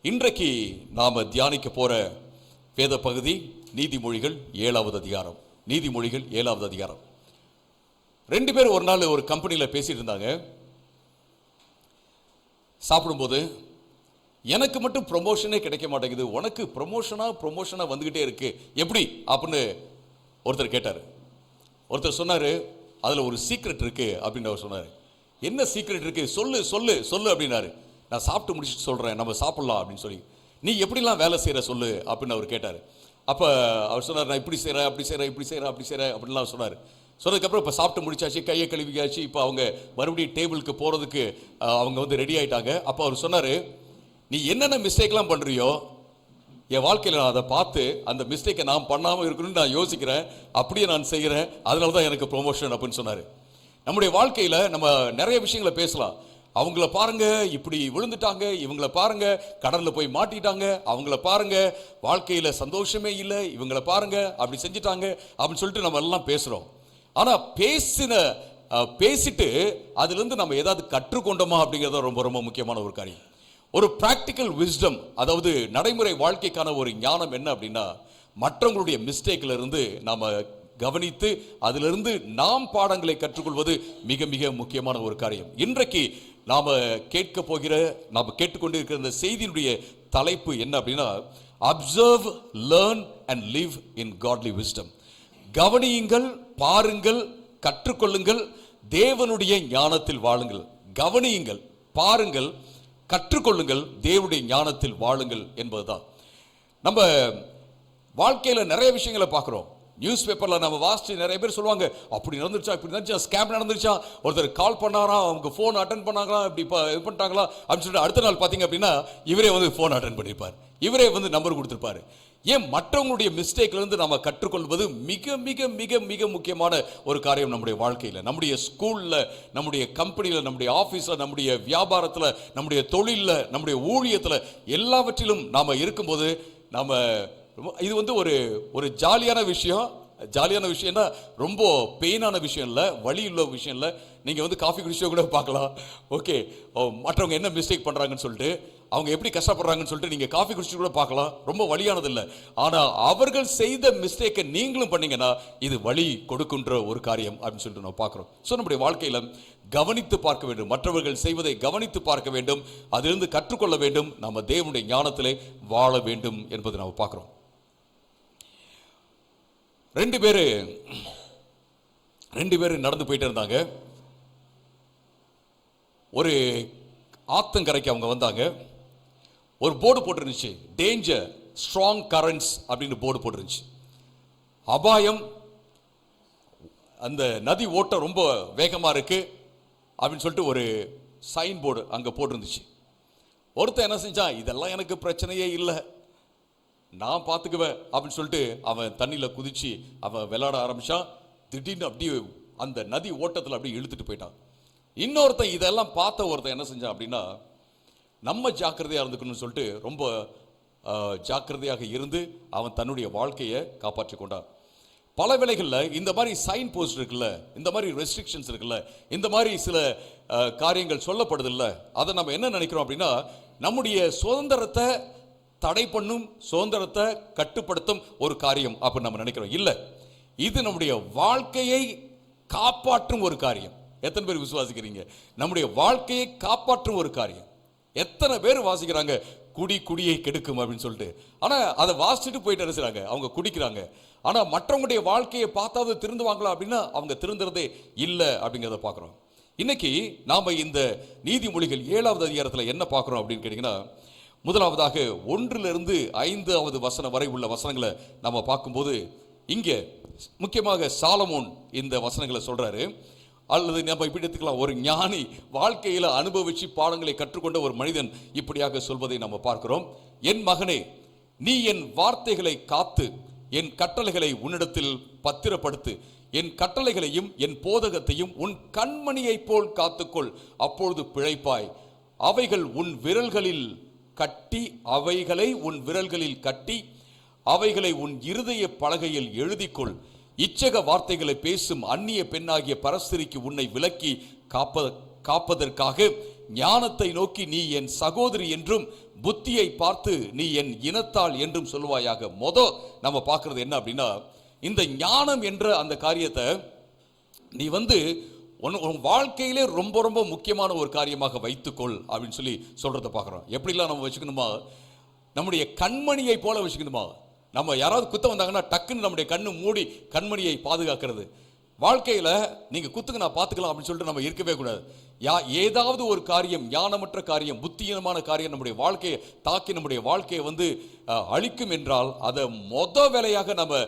இன்றைக்கு நாம தியானிக்க போற வேத பகுதி நீதிமொழிகள் 7வது அதிகாரம். நீதிமொழிகள் 7வது அதிகாரம். 2 பேர் ஒரு நாள் ஒரு கம்பெனியில பேசிட்டு இருந்தாங்க. சாப்பிடும்போது, எனக்கு மட்டும் ப்ரொமோஷனே கிடைக்க மாட்டேங்குது, உனக்கு ப்ரொமோஷனா வந்துகிட்டே இருக்கு, எப்படி அப்படின்னு ஒருத்தர் கேட்டார். ஒருத்தர் சொன்னாரு, அதுல ஒரு சீக்ரெட் இருக்கு அப்படின்னு அவர் சொன்னாரு. என்ன சீக்ரெட் இருக்கு, சொல்லு சொல்லு சொல்லு அப்படின்னாரு. நான் சாப்பிட்டு முடிச்சுட்டு சொல்றேன், நம்ம சாப்பிடலாம் அப்படின்னு சொல்லி. நீ எப்படிலாம் வேலை செய்யற சொல்லு அப்படின்னு அவர் கேட்டார். அப்ப அவர் சொன்னார், நான் இப்படி செய்யறேன், அப்படி செய்யறேன், இப்படி செய்யறேன், அப்படி செய்யறேன் அப்படின்லாம் சொன்னார். சொன்னதுக்கப்புறம் இப்போ சாப்பிட்டு முடிச்சாச்சு, கையை கழுவிக்காச்சு, இப்போ அவங்க மறுபடியும் டேபிளுக்கு போறதுக்கு அவங்க வந்து ரெடி ஆயிட்டாங்க. அப்போ அவர் சொன்னார், நீ என்னென்ன மிஸ்டேக்லாம் பண்றியோ என் வாழ்க்கையில் நான் அதை பார்த்து அந்த மிஸ்டேக்கை நான் பண்ணாமல் இருக்கணும்னு நான் யோசிக்கிறேன், அப்படியே நான் செய்கிறேன், அதனால தான் எனக்கு ப்ரொமோஷன் அப்படின்னு சொன்னார். நம்முடைய வாழ்க்கையில் நம்ம நிறைய விஷயங்களை பேசலாம். அவங்கள பாருங்க இப்படி விழுந்துட்டாங்க, இவங்கள பாருங்க கடல்ல போய் மாட்டிட்டாங்க, அவங்கள பாருங்க வாழ்க்கையில சந்தோஷமே இல்லை, இவங்கள பாருங்க அப்படி செஞ்சுட்டாங்க அப்படின்னு சொல்லிட்டு நம்ம எல்லாம் பேசுறோம். ஆனா பேசிட்டு அதுல இருந்து நம்ம ஏதாவது கற்றுக்கொண்டோமா அப்படிங்கிறது ரொம்ப ரொம்ப முக்கியமான ஒரு காரியம். ஒரு பிராக்டிக்கல் விஸ்டம், அதாவது நடைமுறை வாழ்க்கைக்கான ஒரு ஞானம் என்ன அப்படின்னா, மற்றவங்களுடைய மிஸ்டேக்ல இருந்து நாம கவனித்து அதிலிருந்து நாம் பாடங்களை கற்றுக்கொள்வது மிக மிக முக்கியமான ஒரு காரியம். இன்றைக்கு நாம கேட்டுக்கொண்டிருக்கிற இந்த செய்தியினுடைய தலைப்பு என்ன அப்படின்னா, observe, learn and live in godly wisdom. கவனியுங்கள், பாருங்கள், கற்றுக்கொள்ளுங்கள், தேவனுடைய ஞானத்தில் வாழுங்கள். கவனியுங்கள், பாருங்கள், கற்றுக்கொள்ளுங்கள், தேவனுடைய ஞானத்தில் வாழுங்கள் என்பதுதான். நம்ம வாழ்க்கையில நிறைய விஷயங்களை பார்க்கிறோம். நியூஸ் பேப்பர்ல நம்ம வாசிச்சு நிறைய பேர் சொல்லுவாங்க, அப்படி நடந்துருச்சா, இப்படி நடந்துச்சா, ஸ்கேம் நடந்துருச்சா, ஒருத்தர் கால் பண்ணாரா, அவங்க போன் அட்டன் பண்ணாங்களா, இப்படி இது பண்ணிட்டாங்களா அப்படின்னு சொல்லிட்டு அடுத்த நாள் பார்த்தீங்க அப்படின்னா இவரே வந்து போன் அட்டன் பண்ணியிருப்பார், இவரே வந்து நம்பர் கொடுத்திருப்பாரு. ஏன்? மற்றவங்களுடைய மிஸ்டேக்ல இருந்து நம்ம கற்றுக்கொள்வது மிக மிக மிக மிக முக்கியமான ஒரு காரியம். நம்முடைய வாழ்க்கையில, நம்முடைய ஸ்கூல்ல, நம்முடைய கம்பெனியில, நம்முடைய ஆபீஸ்ல, நம்முடைய வியாபாரத்துல, நம்முடைய தொழில்ல, நம்முடைய ஊழியத்துல, எல்லாவற்றிலும் நாம இருக்கும்போது நாம இது வந்து ஒரு ஜாலியான விஷயம்னா ரொம்ப பெயினான விஷயம் இல்லை, வலி உள்ள விஷயம் இல்லை. நீங்கள் வந்து காஃபி குடிச்சோ கூட பார்க்கலாம். ஓகே, மற்றவங்க என்ன மிஸ்டேக் பண்ணுறாங்கன்னு சொல்லிட்டு, அவங்க எப்படி கஷ்டப்படுறாங்கன்னு சொல்லிட்டு நீங்கள் காஃபி குடிச்சு கூட பார்க்கலாம். ரொம்ப வலியானது இல்லை. ஆனால் அவர்கள் செய்த மிஸ்டேக்கை நீங்களும் பண்ணீங்கன்னா இது வலி கொடுக்கின்ற ஒரு காரியம் அப்படின்னு சொல்லிட்டு நம்ம பார்க்குறோம். ஸோ நம்முடைய வாழ்க்கையில் கவனித்து பார்க்க வேண்டும், மற்றவர்கள் செய்வதை கவனித்து பார்க்க வேண்டும், அதிலிருந்து கற்றுக்கொள்ள வேண்டும், நம்ம தேவனுடைய ஞானத்திலே வாழ வேண்டும் என்பதை நம்ம பார்க்குறோம். 2 பேர் நடந்து போயிட்டு இருந்தாங்க. ஒரு ஆத்தங்கரைக்கு அவங்க வந்தாங்க. ஒரு போர்டு போட்டுருந்துச்சு, டேஞ்சர், ஸ்ட்ராங் கரண்ட்ஸ் அப்படின்னு போர்டு போட்டுருந்துச்சு. அபாயம், அந்த நதி ஓட்டம் ரொம்ப வேகமாக இருக்கு அப்படின்னு சொல்லிட்டு ஒரு சைன் போர்டு அங்கே போட்டிருந்துச்சு. ஒருத்தன் என்ன செஞ்சான், இதெல்லாம் எனக்கு பிரச்சனையே இல்லை, நான் பார்த்துக்குவேன் அப்படின்னு சொல்லிட்டு அவன் தண்ணியில் குதிச்சு அவன் விளையாட ஆரம்பிச்சான். திடீர்னு அப்படியே அந்த நதி ஓட்டத்தில் அப்படியே இழுத்துட்டு போயிட்டான். இன்னொருத்தன் இதெல்லாம் பார்த்த ஒருத்தன் என்ன செஞ்சான் அப்படின்னா, நம்ம ஜாக்கிரதையாக இருந்துக்கணும்னு சொல்லிட்டு ரொம்ப ஜாக்கிரதையாக இருந்து அவன் தன்னுடைய வாழ்க்கையை காப்பாற்றி கொண்டான். பல வேளைகளில் இந்த மாதிரி சைன் போஸ்ட் இருக்குல்ல, இந்த மாதிரி ரெஸ்ட்ரிக்ஷன்ஸ் இருக்குல்ல, இந்த மாதிரி சில காரியங்கள் சொல்லப்படுதில்ல, அதை நம்ம என்ன நினைக்கிறோம் அப்படின்னா, நம்முடைய சுதந்திரத்தை தடை பண்ணும், சுதந்திரத்தை கட்டுப்படுத்தும் ஒரு காரியம் அப்படின்னு நம்ம நினைக்கிறோம். இல்லை, இது நம்முடைய வாழ்க்கையை காப்பாற்றும் ஒரு காரியம். எத்தனை பேர் விசுவாசிக்கிறீங்க? நம்முடைய வாழ்க்கையை காப்பாற்றும் ஒரு காரியம். எத்தனை பேர் வாசிக்கிறாங்க, குடியை கெடுக்கும் அப்படின்னு சொல்லிட்டு. ஆனா அதை வாசிச்சுட்டு போயிட்டு அரசுறாங்க, அவங்க குடிக்கிறாங்க. ஆனா மற்றவங்களுடைய வாழ்க்கையை பார்த்தாவது திருந்துவாங்களா அப்படின்னா அவங்க திருந்துறதே இல்லை அப்படிங்கிறத பார்க்குறோம். இன்னைக்கு நாம இந்த நீதிமொழிகள் 7வது அதிகாரத்தில் என்ன பார்க்குறோம் அப்படின்னு கேட்டீங்கன்னா, முதலாவதாக 1 to 5 வசனம் வரை உள்ள வசனங்களை நம்ம பார்க்கும்போது, இங்கே முக்கியமாக சாலமோன் இந்த வசனங்களை சொல்றாரு. அல்லது நம்ம இப்படி எடுத்துக்கலாம், ஒரு ஞானி வாழ்க்கையில் அனுபவிச்சு பாடங்களை கற்றுக்கொண்ட ஒரு மனிதன் இப்படியாக சொல்வதை நம்ம பார்க்கிறோம். என் மகனே, நீ என் வார்த்தைகளை காத்து என் கட்டளைகளை உன்னிடத்தில் பத்திரப்படுத்து, என் கட்டளைகளையும் என் போதகத்தையும் உன் கண்மணியை போல் காத்துக்கொள், அப்பொழுது பிழைப்பாய். அவைகளை உன் விரல்களில் கட்டி அவைகளை உன் இருதய பலகையில் எழுதிக்கொள். இச்சக வார்த்தைகளை பேசும் அந்நிய பெண்ணாகிய பரஸ்திரிக்கு உன்னை விலக்கி காப்பதற்காக ஞானத்தை நோக்கி நீ என் சகோதரி என்றும் புத்தியை பார்த்து நீ என் இனத்தாள் என்றும் சொல்லுவாயாக. நம்ம பார்க்கிறது என்ன அப்படின்னா, இந்த ஞானம் என்ற அந்த காரியத்தை நீ உன் வாழ்க்கையிலே ரொம்ப ரொம்ப முக்கியமான ஒரு காரியமாக வைத்துக்கொள் அப்படின்னு சொல்றதை பார்க்குறோம். எப்படிலாம் நம்ம வச்சுக்கணுமா, நம்முடைய கண்மணியை போல வச்சுக்கணுமா. நம்ம யாராவது குத்த வந்தாங்கன்னா டக்குன்னு நம்முடைய கண்ணு மூடி கண்மணியை பாதுகாக்கிறது. வாழ்க்கையில் நீங்கள் குத்துக்கு நான் பார்த்துக்கலாம் அப்படின்னு சொல்லிட்டு நம்ம இருக்கவே கூடாது. ஏதாவது ஒரு காரியம், ஞானமற்ற காரியம், புத்தியீனமான காரியம் நம்முடைய வாழ்க்கையை தாக்கி நம்முடைய வாழ்க்கையை அழிக்கும் என்றால் அதை வேலையாக நம்ம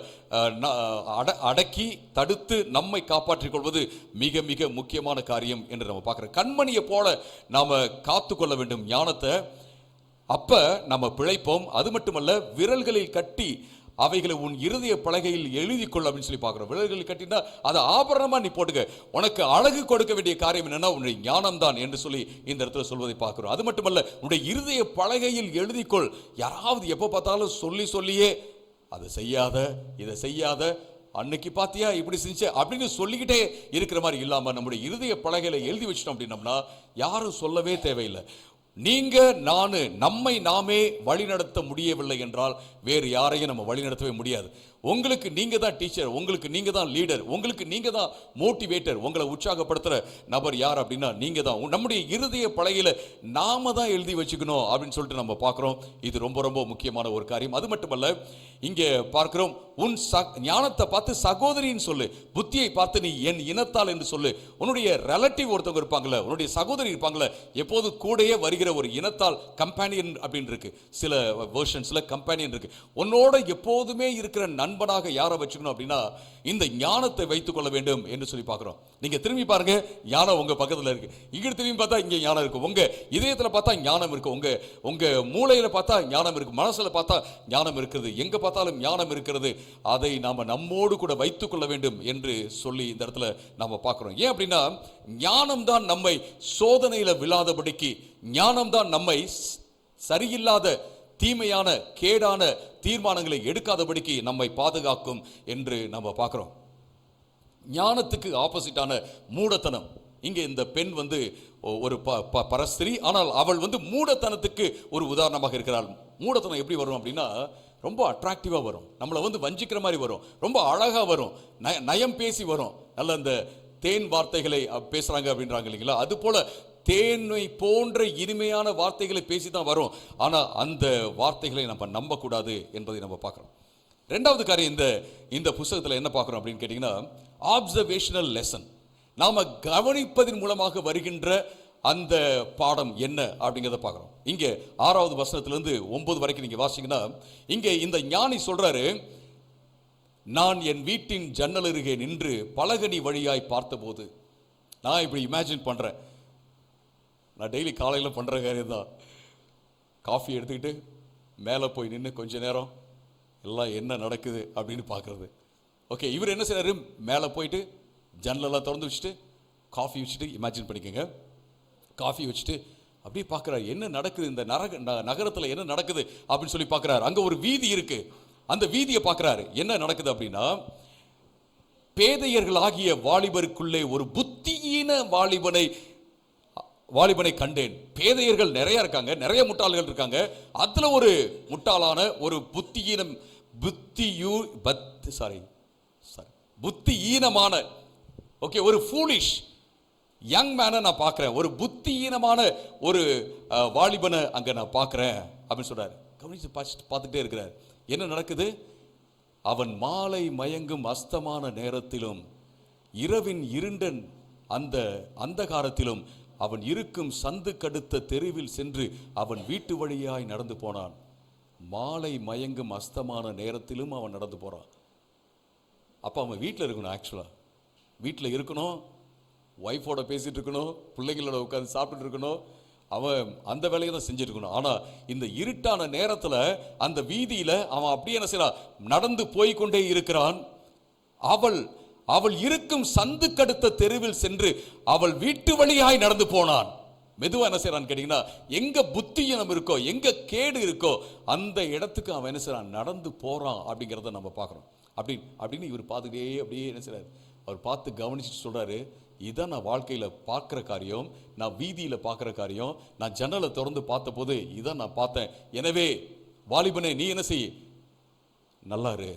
அடக்கி தடுத்து நம்மை காப்பாற்றிக் கொள்வது மிக மிக முக்கியமான காரியம் என்று நம்ம பார்க்குறோம். கண்மணியை போல நாம் காத்து கொள்ள வேண்டும் ஞானத்தை. அப்ப நம்ம பிழைப்போம். அது மட்டுமல்ல, விரல்களில் கட்டி அவைகளை உன் இருதய பலகையில் எழுதி கொள் அப்படின்னு பார்க்கிறோம். விரல்களில் கட்டினா அதை ஆபரணமா நீ போட்டுக்க. உனக்கு அழகு கொடுக்க வேண்டிய காரியம் என்னன்னா உன்னுடைய ஞானம் தான் என்று இந்த இடத்துல சொல்வதை பார்க்கிறோம். அது மட்டுமல்ல, உன்னுடைய இருதய பலகையில் எழுதிக்கொள். யாராவது எப்போ பார்த்தாலும் சொல்லியே அதை செய்யாத, இதை செய்யாத, அன்னைக்கு பாத்தியா இப்படி செஞ்ச அப்படின்னு சொல்லிக்கிட்டே இருக்கிற மாதிரி இல்லாம நம்முடைய இருதய பலகையில எழுதி வச்சிட்டோம் அப்படின்னம்னா யாரும் சொல்லவே தேவையில்லை. நீங்க நம்மை நாமே வழிநடத்த முடியவில்லை என்றால் வேறு யாரையும் நம்ம வழிநடத்தவே முடியாது. உங்களுக்கு நீங்க தான் டீச்சர், உங்களுக்கு நீங்க தான் லீடர், உங்களுக்கு நீங்க தான் மோட்டிவேட்டர். உங்களை உற்சாகப்படுத்துற நபர் யார் அப்படின்னா நீங்க தான். நம்முடைய இருதய பலகையில நாம தான் எழுதி வச்சுக்கணும் அப்படின்னு சொல்லிட்டு நம்ம பார்க்கிறோம். இது ரொம்ப ரொம்ப முக்கியமான ஒரு காரியம். அது மட்டுமல்ல, இங்கே பார்க்கிறோம், உன் ஞானத்தை பார்த்து சகோதரின்னு சொல்லு, புத்தியை பார்த்து நீ என் இனத்தால் என்று சொல்லு. உன்னுடைய ரிலேட்டிவ் ஒருத்தவங்க இருப்பாங்களே, உன்னுடைய சகோதரி இருப்பாங்களே, எப்போது கூடயே வருகிற ஒரு இனத்தால், கம்பேனியன் அப்படின்னு இருக்கு, சில வெர்ஷன்ஸ்ல கம்பேனியன் இருக்கு. உன்னோட எப்போதுமே இருக்கிற நண்பனாக யாரை வச்சுக்கணும் அப்படின்னா இந்த ஞானத்தை வைத்துக் கொள்ள வேண்டும் என்று பார்க்கிறோம். நீங்க திரும்பி பாருங்க, ஞானம் உங்க பக்கத்துல இருக்கு. இங்க திரும்பி பார்த்தா இங்க ஞானம் இருக்கு. உங்க இதயத்துல பார்த்தா ஞானம் இருக்கு. உங்க மூளையில பார்த்தா ஞானம் இருக்கு. மனசுல பார்த்தா ஞானம் இருக்கிறது. எங்க பார்த்தாலும் ஞானம் இருக்கிறது. அதை நாம நம்மோடு கூட வைத்துக் கொள்ள வேண்டும் என்று இந்த இடத்துல நாம பார்க்கிறோம். ஏன் அப்படின்னா ஞானம் தான் நம்மை சோதனையில விழாதபடிக்கு, ஞானம் தான் நம்மை சரியில்லாத தீமையான கேடான தீர்மானங்களை எடுக்காதபடிக்கு நம்மை பாதுகாக்கும் என்று நம்ம பார்க்கிறோம். ஞானத்துக்கு ஆப்போசிட்டான மூடத்தனம். இங்க இந்த பெண் ஒரு பரஸ்திரி, ஆனால் அவள் மூடத்தனத்துக்கு ஒரு உதாரணமாக இருக்கிறாள். மூடத்தனம் எப்படி வரும் அப்படின்னா ரொம்ப அட்ராக்டிவா வரும், நம்மளை வஞ்சிக்கிற மாதிரி வரும், ரொம்ப அழகா வரும், நயம் பேசி வரும், நல்ல இந்த தேன் வார்த்தைகளை பேசுறாங்க அப்படின்றாங்க இல்லைங்களா, அது போல தேனை போன்ற இனிமையான வார்த்தைகளை பேசிதான் வரும். ஆனா அந்த வார்த்தைகளை நம்ம நம்பக்கூடாது என்பதை நம்ம பார்க்கிறோம். ரெண்டாவது காரியம் இந்த புத்தகத்தில் என்ன பார்க்கிறோம் அப்படின்னு கேட்டீங்கன்னா, ஆப்சர்வேஷனல் லெசன். நாம கவனிப்பதன் மூலமாக வருகின்ற அந்த பாடம் என்ன அப்படிங்கிறத பார்க்கிறோம். இங்கே 6வது வசனத்திலிருந்து 9 வரைக்கும் நீங்க வாசிங்கன்னா, இங்கே இந்த ஞானி சொல்றாரு, நான் என் வீட்டின் ஜன்னல் அருகே நின்று பலகனி வழியாய் பார்த்தபோது. நான் இப்படி இமேஜின் பண்றேன், நான் டெய்லி காலையில் பண்ணுற காரியம் தான். காஃபி எடுத்துக்கிட்டு மேலே போய் நின்று கொஞ்ச நேரம் எல்லாம் என்ன நடக்குது அப்படின்னு பார்க்குறது. ஓகே, இவர் என்ன செய்யறாரு, மேலே போயிட்டு ஜன்னலெல்லாம் திறந்து வச்சுட்டு காஃபி வச்சுட்டு, இமேஜின் பண்ணிக்கோங்க, காஃபி வச்சுட்டு அப்படியே பார்க்குறாரு என்ன நடக்குது, இந்த நகரத்தில் என்ன நடக்குது அப்படின்னு பார்க்குறாரு. அங்கே ஒரு வீதி இருக்கு, அந்த வீதியை பார்க்குறாரு. என்ன நடக்குது அப்படின்னா, பேதையர்கள் ஆகிய வாலிபருக்குள்ளே ஒரு புத்தியீன வாலிபனை கண்டேன். பேதையர்கள் நிறைய இருக்காங்க, நிறைய முட்டாள்கள் இருக்காங்க. அதுல ஒரு முட்டாளான ஒரு புத்தியீனமான ஒரு ஃபூலிஷ் யங் மேனை நான் பார்க்கிறேன். ஒரு புத்தியீனமான ஒரு வாலிபனை அங்க நான் பார்க்கிறேன் அப்படின்னு சொல்றாரு. கவனிச்சு பார்த்துட்டே இருக்கிறார். என்ன நடக்குது, அவன் மாலை மயங்கும் அஸ்தமான நேரத்திலும் இரவின் இருண்டன் அந்த அந்தகாரத்திலும் அவன் இருக்கும் சந்து கடுத்த தெருவில் சென்று அவன் வீட்டு வழியாய் நடந்து போனான். மாலை மயங்கும் அஸ்தமான நேரத்திலும் அவன் நடந்து போறான். அப்ப அவன் வீட்டில் இருக்கணும், ஆக்சுவலா வீட்டில் இருக்கணும், ஒய்ஃபோட பேசிட்டு இருக்கணும், பிள்ளைங்களோட உட்காந்து சாப்பிட்டு இருக்கணும், அவன் அந்த வேலையை தான் செஞ்சுட்டு இருக்கணும். ஆனா இந்த இருட்டான நேரத்துல அந்த வீதியில அவன் அப்படியே என்ன செய்யறான், நடந்து போய்கொண்டே இருக்கிறான். அவள் இருக்கும் சந்து கடுத்த தெருவில் சென்று அவள் வீட்டு வழியாய் நடந்து போனான். மெதுவா என்ன செய்யறான்னு கேட்டீங்கன்னா, எங்க புத்தியீனம் இருக்கோ, எங்க கேடு இருக்கோ அந்த இடத்துக்கு அவன் என்ன செய்யறான், நடந்து போறான் அப்படிங்கிறத நம்ம பார்க்கிறோம். அப்படின்னு இவர் பார்த்துக்கிட்டே அப்படியே என்ன செய்யறாரு, அவர் பார்த்து கவனிச்சுட்டு சொல்றாரு, இதான் நான் வாழ்க்கையில் பார்க்குற காரியம், நான் வீதியில் பார்க்குற காரியம், நான் ஜன்னலை திறந்து பார்த்த போது இதான் நான் பார்த்தேன். எனவே வாலிபனே, நீ என்ன செய், நல்லாரு.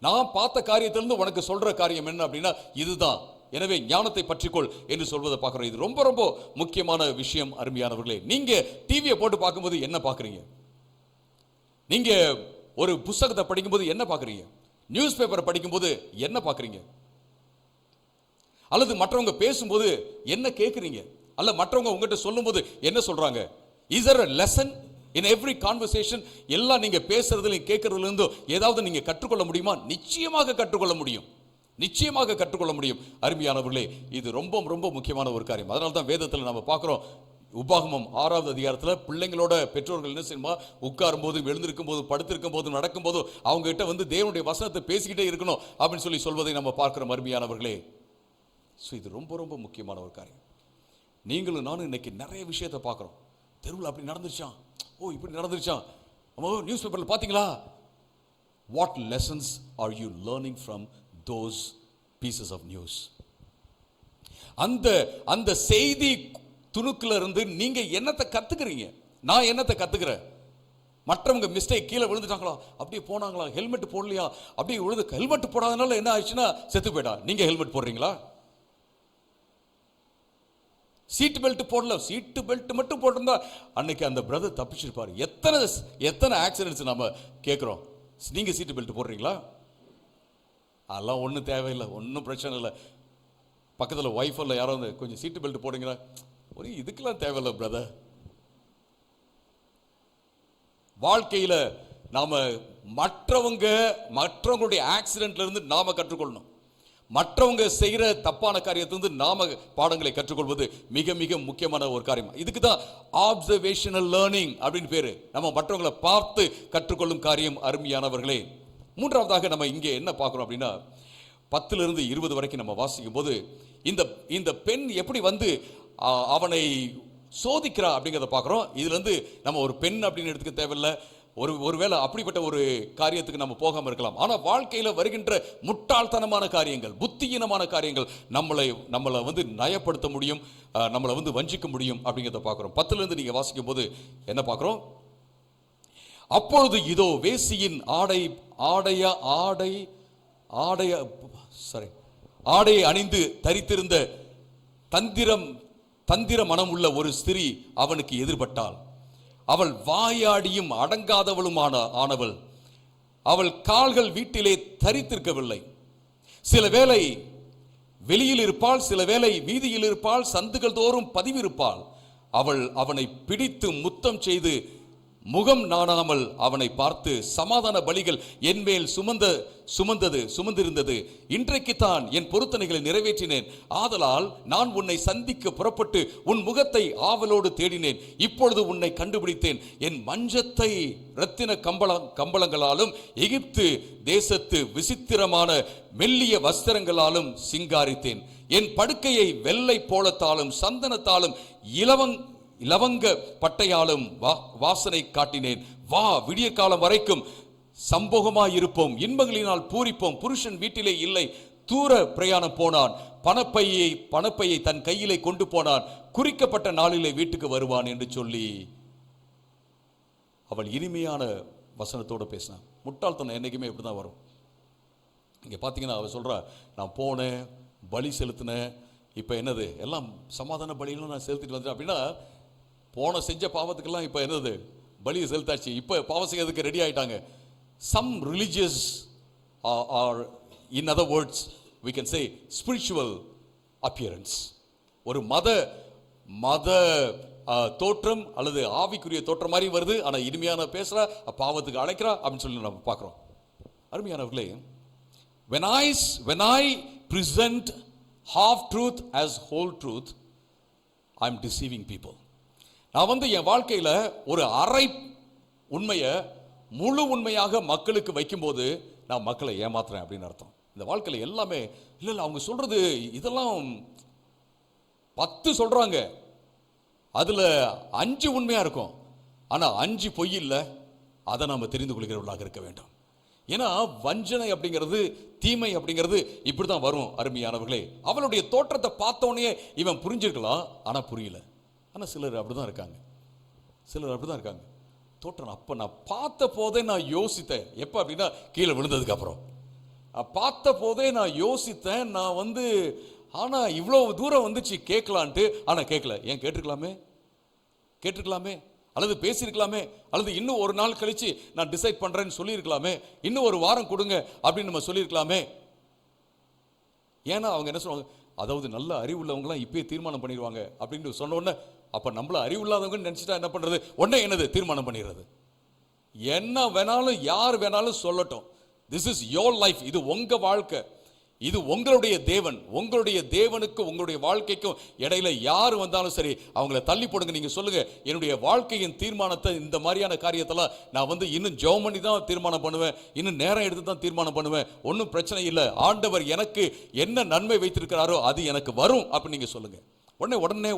நான் பார்த்த காரியத்திலிருந்து உனக்கு சொல்ற காரியம் என்ன அப்படின்னா இதுதான். எனவே ஞானத்தை பற்றிக்கொள் என்று சொல்வதை பார்க்கிறோம். இது ரொம்ப ரொம்ப முக்கியமான விஷயம். அருமையானவர்களே, நீங்க டிவியை போட்டு பார்க்கும்போது என்ன பார்க்குறீங்க? நீங்க ஒரு புத்தகத்தை படிக்கும்போது என்ன பார்க்குறீங்க? நியூஸ் பேப்பரை படிக்கும்போது என்ன பார்க்குறீங்க? அல்லது மற்றவங்க பேசும்போது என்ன கேட்குறீங்க? அல்ல மற்றவங்க உங்ககிட்ட சொல்லும்போது என்ன சொல்றாங்க? Is there a lesson in every conversation? எல்லாம் நீங்க பேசுறதுல கேட்கறதுல இருந்து ஏதாவது நீங்க கற்றுக்கொள்ள முடியுமா? நிச்சயமாக கற்றுக்கொள்ள முடியும், நிச்சயமாக கற்றுக்கொள்ள முடியும். அருமையானவர்களே, இது ரொம்ப ரொம்ப முக்கியமான ஒரு காரியம். அதனால தான் வேதத்தில் நம்ம பார்க்குறோம், உபாகமம் 6வது அதிகாரத்தில் பிள்ளைங்களோட பெற்றோர்கள் என்ன செய்யணுமா, உட்காரும் போது, எழுந்திருக்கும் போது, படுத்திருக்கும் போது, நடக்கும் போது அவங்க கிட்ட வந்து தேவனுடைய வசனத்தை பேசிக்கிட்டே இருக்கணும் அப்படின்னு சொல்வதை நம்ம பார்க்கிறோம். அருமையானவர்களே, ஸோ இது ரொம்ப ரொம்ப முக்கியமான ஒரு காரியம். நீங்களும் நானும் இன்னைக்கு நிறைய விஷயத்தை பார்க்குறோம். தெருவில் அப்படி நடந்துருச்சான், ஓ இப்படி நடந்துருச்சான், நியூஸ் பேப்பரில் பார்த்தீங்களா? What lessons are you learning from those pieces of news? அந்த செய்தி துணுக்குல இருந்து நீங்க என்னத்தை கத்துக்கிறீங்க? நான் என்னத்தை கத்துக்கிறேன்? மற்றவங்க மிஸ்டேக், கீழே விழுந்துட்டாங்களா, அப்படியே போனாங்களா, ஹெல்மெட் போடலையா, அப்படியே விழுந்து, ஹெல்மெட் போடாதனால என்ன ஆயிடுச்சுன்னா செத்து போயிட்டா. நீங்க ஹெல்மெட் போடுறீங்களா? சீட் பெல்ட் போடல, சீட்டு பெல்ட் மட்டும் போட்டிருந்தா அன்னைக்கு அந்த பிரதர் தப்பிச்சிருப்பாரு. எத்தனை ஆக்சிடென்ட்ஸ் நம்ம கேட்குறோம். நீங்க சீட்டு பெல்ட் போடுறீங்களா? அதெல்லாம் ஒன்றும் தேவையில்லை, ஒன்றும் பிரச்சனை இல்லை. பக்கத்தில் ஒய்ஃபில் யாரோ வந்து கொஞ்சம் சீட்டு பெல்ட் போடுங்களா, ஒரு இதுக்கெல்லாம் தேவையில்லை பிரதர். வாழ்க்கையில் நாம மற்றவங்களுடைய ஆக்சிடென்ட்ல இருந்து நாம கற்றுக்கொள்ளணும். மற்றவங்க செய்கிற தப்பான காரியத்திலிருந்து நாம பாடங்களை கற்றுக்கொள்வது மிக மிக முக்கியமான ஒரு காரியம். இதுக்கு தான் ஆப்சர்வேஷனல் லேர்னிங் அப்படின்னு பேரு. நம்ம மற்றவங்களை பார்த்து கற்றுக்கொள்ளும் காரியம். அருமையானவர்களே, மூன்றாவதாக நம்ம இங்கே என்ன பார்க்கிறோம் அப்படின்னா, 10 to 20 வரைக்கும் நம்ம வாசிக்கும் போது இந்த பெண் எப்படி வந்து அவனை சோதிக்கிறா அப்படிங்கிறத பார்க்குறோம். இதுல இருந்து நம்ம ஒரு பெண் அப்படின்னு எடுத்துக்க தேவையில்லை. ஒருவேளை அப்படிப்பட்ட ஒரு காரியத்துக்கு நம்ம போகாமல் இருக்கலாம். ஆனால் வாழ்க்கையில் வருகின்ற முட்டாள்தனமான காரியங்கள், புத்தியீனமான காரியங்கள் நம்மளை வந்து நயப்படுத்த முடியும், நம்மளை வந்து வஞ்சிக்க முடியும் அப்படிங்கிறத பார்க்குறோம். 10 நீங்கள் வாசிக்கும் போது என்ன பார்க்குறோம்? அப்பொழுது இதோ வேசியின் ஆடையை அணிந்து தரித்திருந்த தந்திர மனம் உள்ள ஒரு ஸ்திரீ அவனுக்கு எதிர்பட்டாள். அவள் வாயாடியும் அடங்காதவளும் அவள் கால்கள் வீட்டிலே தரித்திருக்கவில்லை. சில வேளை வெளியில் இருப்பாள், சில வேளை வீதியில் இருப்பாள், சந்துகள் தோறும் பதிவிருப்பாள். அவள் அவனை பிடித்து முத்தம் செய்து முகம் நாணாமல் அவனை பார்த்து, சமாதான பலிகள் என்மேல் சுமந்திருந்தது, இன்றைக்குத்தான் என் பொருத்தனைகளை நிறைவேற்றினேன். ஆதலால் நான் உன்னை சந்திக்க புறப்பட்டு உன் முகத்தை ஆவலோடு தேடினேன். இப்பொழுது உன்னை கண்டுபிடித்தேன். என் மஞ்சத்தை இரத்தின கம்பளங்களாலும் எகிப்து தேசத்து விசித்திரமான மெல்லிய வஸ்திரங்களாலும் சிங்காரித்தேன். என் படுக்கையை வெள்ளை போலத்தாலும் சந்தனத்தாலும் இலவங்க பட்டையாலும் வாசனை காட்டினேன். வா, விடிய காலம் வரைக்கும் சம்போகமாயிருப்போம், இன்பங்களினால் பூரிப்போம். புருஷன் வீட்டிலே இல்லை, தூர பிரயாணம் போனான். பணப்பையை தன் கையிலே கொண்டு போனான். குறிக்கப்பட்ட நாளிலே வீட்டுக்கு வருவான் என்று சொல்லி அவள் இனிமையான வசனத்தோடு பேசினான். முட்டாள்தனம் என்னைக்குமே இப்படிதான் வரும். இங்க பாத்தீங்கன்னா அவள் சொல்றா, நான் போனேன், பலி செலுத்தினேன், இப்ப என்னது எல்லாம் சமாதான பலியெல்லாம் நான் செலுத்திட்டு வந்தேன் அப்படின்னா, போன செஞ்ச பாவத்துக்கெல்லாம் இப்போ என்னது பலியை செலுத்தாச்சு, இப்போ பாவம் செய்யறதுக்கு ரெடி ஆயிட்டாங்க. Some religious or in other words we can say spiritual appearance, ஒரு மத தோற்றம் அல்லது ஆவிக்குரிய தோற்றம் மாதிரி வருது. ஆனால் இனிமையான பேசுறா, பாவத்துக்கு அழைக்கிறா அப்படின்னு சொல்லி நம்ம பார்க்குறோம். அருமையானவர்களே, when I present half truth as whole truth, I am deceiving people. நான் வந்து என் வாழ்க்கையில் ஒரு அரை உண்மையை முழு உண்மையாக மக்களுக்கு வைக்கும்போது நான் மக்களை ஏமாத்துறேன் அப்படின்னு அர்த்தம். இந்த வாழ்க்கையில் எல்லாமே இல்லை, அவங்க சொல்றது இதெல்லாம் 10 சொல்றாங்க, அதில் 5 உண்மையாக இருக்கும், ஆனால் 5 பொய் இல்லை. அதை நாம் தெரிந்து கொள்கிறவர்களாக இருக்க வேண்டும். ஏன்னா வஞ்சனை அப்படிங்கிறது, தீமை அப்படிங்கிறது இப்படிதான் வரும் அருமையானவர்களே. அவளுடைய தோற்றத்தை பார்த்தோன்னே இவன் புரிஞ்சிருக்கலாம், ஆனா புரியல. ஆனா சிலர் அப்படிதான் இருக்காங்க, சிலர் அப்படிதான் இருக்காங்க. தோற்றம் அப்ப நான் பார்த்த போதே நான் யோசித்தேன். எப்ப அப்படின்னா கீழே விழுந்ததுக்கு அப்புறம் பார்த்த போதே நான் யோசித்தேன். நான் ஆனா இவ்வளவு தூரம் வந்துச்சு கேட்கலான்ட்டு, ஆனா கேட்கல. ஏன் கேட்டிருக்கலாமே, அல்லது பேசியிருக்கலாமே, அல்லது இன்னும் ஒரு நாள் கழிச்சு நான் டிசைட் பண்றேன்னு சொல்லியிருக்கலாமே, இன்னும் ஒரு வாரம் கொடுங்க அப்படின்னு நம்ம சொல்லியிருக்கலாமே. ஏன்னா அவங்க என்ன சொல்லுவாங்க, அதாவது நல்ல அறிவுள்ளவங்களாம் இப்பயே தீர்மானம் பண்ணிடுவாங்க அப்படின்னு சொன்ன உடனே, அப்ப நம்மள அறிவுள்ளாதவங்கன்னு நினைச்சிட்டா என்ன பண்றது, உடனே என்னது தீர்மானம் பண்ணிடுறது. என்ன வேணாலும் யார் வேணாலும் சொல்லட்டும், திஸ் இஸ் யோர் லைஃப், இது உங்க வாழ்க்கை, இது உங்களுடைய தேவன். உங்களுடைய தேவனுக்கும் உங்களுடைய வாழ்க்கைக்கும் இடையில யார் வந்தாலும் சரி, அவங்கள தள்ளி போடுங்க. நீங்க சொல்லுங்க, என்னுடைய வாழ்க்கையின் தீர்மானத்தை, இந்த மாதிரியான காரியத்தெல்லாம் நான் இன்னும் ஜெபம் பண்ணி தான் தீர்மானம் பண்ணுவேன், இன்னும் நேரம் எடுத்து தான் தீர்மானம் பண்ணுவேன், ஒன்றும் பிரச்சனை இல்லை, ஆண்டவர் எனக்கு என்ன நன்மை வைத்திருக்கிறாரோ அது எனக்கு வரும் அப்படின்னு நீங்க சொல்லுங்க.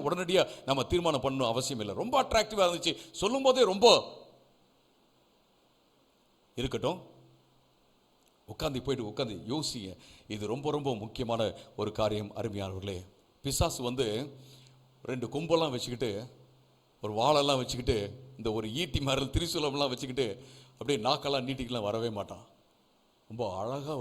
உடனடியாக நம்ம தீர்மானம் பண்ணணும் அவசியம் இல்லை. ரொம்ப அட்ராக்டிவா இருந்துச்சு சொல்லும் போதே, ரொம்ப இருக்கட்டும், உட்காந்து யோசிங்க. இது ரொம்ப ரொம்ப முக்கியமான ஒரு காரியம் அருமையானவர்களே. பிசாசு ரெண்டு கொம்பெல்லாம் வச்சுக்கிட்டு, ஒரு வாழெல்லாம் வச்சுக்கிட்டு, இந்த ஒரு ஈட்டி மரல் திரிசூலம்லாம் வச்சுக்கிட்டு அப்படியே நாக்கெல்லாம் நீட்டிக்கலாம் வரவே மாட்டான். ரொம்ப அழகா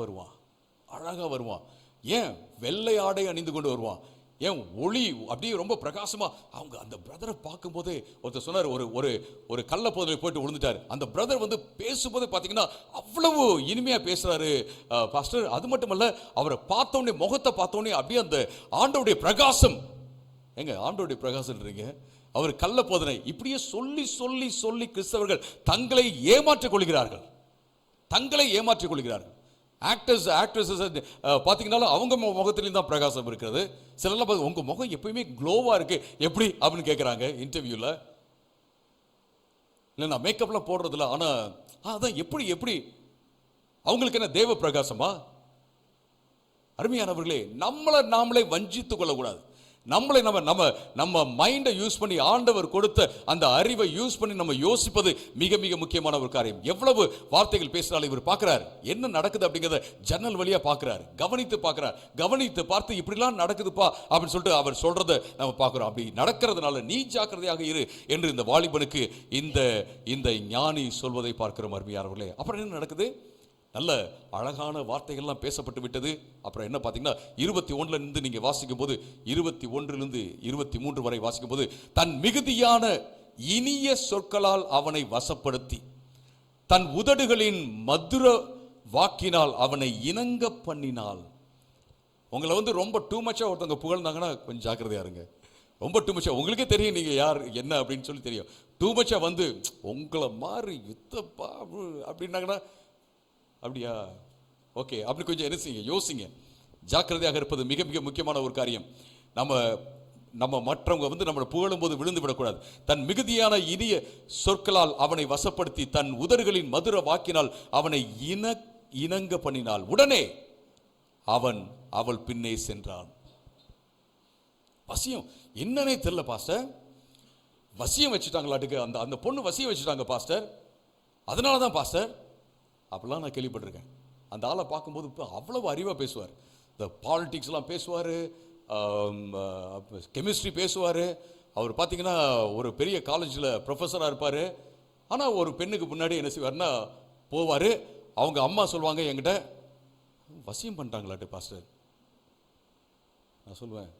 வருவான். ஏன் வெள்ளை ஆடை அணிந்து கொண்டு வருவான், ஏன் ஒளி அப்படியே ரொம்ப பிரகாசமா. அவங்க அந்த பிரதரை பார்க்கும்போதே, ஒருத்தர் சொன்னார், ஒரு கள்ள போதலை போயிட்டு விழுந்துட்டார். அந்த பிரதர் பேசும்போது பார்த்தீங்கன்னா அவ்வளவு இனிமையா பேசுறாரு பாஸ்டர். அது மட்டுமல்ல, அவரை பார்த்தோன்னே, முகத்தை பார்த்தோன்னே அப்படியே அந்த ஆண்டவருடைய பிரகாசம், ஆண்டவருடைய பிரகாசம்ன்றீங்க, அவர் கள்ள போதனை இப்படியே சொல்லி சொல்லி சொல்லி கிறிஸ்தவர்கள் தங்களை ஏமாற்றிக் கொள்கிறார்கள். ஆக்ட்ரஸஸ் பார்த்தீங்கன்னா அவங்க முகத்திலையும் தான் பிரகாசம் இருக்கிறது. சிலர்லாம் உங்க முகம் எப்பயுமே க்ளோவா இருக்கு எப்படி அப்படின்னு கேட்குறாங்க இன்டர்வியூல. இல்லை நான் மேக்கப்லாம் போடுறதில்ல, ஆனா அதான் எப்படி அவங்களுக்கு என்ன தேவ பிரகாசமா? அருமையானவர்களே, நாமளே வஞ்சித்துக் கொள்ளக்கூடாது. நம்ம மைண்டை யூஸ் பண்ணி, ஆண்டவர் கொடுத்த அந்த அறிவை யூஸ் பண்ணி நம்ம யோசிப்பது மிக மிக முக்கியமான ஒரு காரியம். எவ்வளவு வார்த்தைகள் பேசினாலும் இவர் பார்க்கிறார், என்ன நடக்குது அப்படிங்கிறத ஜன்னல் வழியா பார்க்கிறார், கவனித்து பார்த்து இப்படிலாம் நடக்குதுப்பா அப்படின்னு சொல்லிட்டு அவர் சொல்றதை நம்ம பார்க்கிறோம். அப்படி நடக்கிறதுனால நீ ஜாக்கிரதையாக இரு என்று இந்த வாலிபனுக்கு இந்த ஞானி சொல்வதை பார்க்கிறோம் அருமையானவர்களே. அப்புறம் என்ன நடக்குது? நல்ல அழகான வார்த்தைகள்லாம் பேசப்பட்டு விட்டது. அப்புறம் என்ன பார்த்தீங்கன்னா, 21 இருந்து நீங்க வாசிக்கும் போது, 21 23 வரை வாசிக்கும் போது, தன் மிகுதியான இனிய சொற்களால் அவனை வசப்படுத்தி, தன் உதடுகளின் மதுர வாக்கினால் அவனை இணங்க பண்ணினாள். உங்களை ரொம்ப டூ மச்சா ஒருத்தவங்க புகழ்ந்தாங்கன்னா கொஞ்சம் ஜாக்கிரதையா இருங்க. ரொம்ப டூ மச்சா, உங்களுக்கே தெரியும் நீங்க யார் என்ன அப்படின்னு சொல்லி தெரியும். டூ மச்சா உங்களை மாதிரி யுத்தப்பா அப்படின்னாங்கன்னா, அப்படியா, ஓகே, அப்படி கொஞ்சம் என்ன செய்யுங்க, யோசிங்க. ஜாக்கிரதையாக இருப்பது மிக மிக முக்கியமான ஒரு காரியம். நம்ம மற்றவங்க நம்மளை புகழும் போது விழுந்து விடக்கூடாது. தன் மிகுதியான இனிய சொற்களால் அவனை வசப்படுத்தி, தன் உதடுகளின் மதுர வாக்கினால் அவனை இணங்க பண்ணினாள். உடனே அவள் பின்னே சென்றான். வசியம் என்னன்னே தெரியல பாஸ்டர், வசியம் வச்சுட்டாங்களாட்டுக்கு, அந்த பொண்ணு வசியம் வச்சுட்டாங்க பாஸ்டர், அதனால தான் பாஸ்டர் அப்படிலாம் நான் கேள்விப்பட்டிருக்கேன். அந்த ஆளை பார்க்கும்போது இப்போ அவ்வளவு அறிவாக பேசுவார். இந்த பாலிடிக்ஸ்லாம் பேசுவார், கெமிஸ்ட்ரி பேசுவார். அவர் பார்த்தீங்கன்னா ஒரு பெரிய காலேஜில் ப்ரொஃபஸராக இருப்பார். ஆனால் ஒரு பெண்ணுக்கு முன்னாடி என்ன செய்வார்னா போவார். அவங்க அம்மா சொல்லுவாங்க, என்கிட்ட வசியம் பண்ணிட்டாங்களாட்டு பாஸ்டர். நான் சொல்லுவேன்,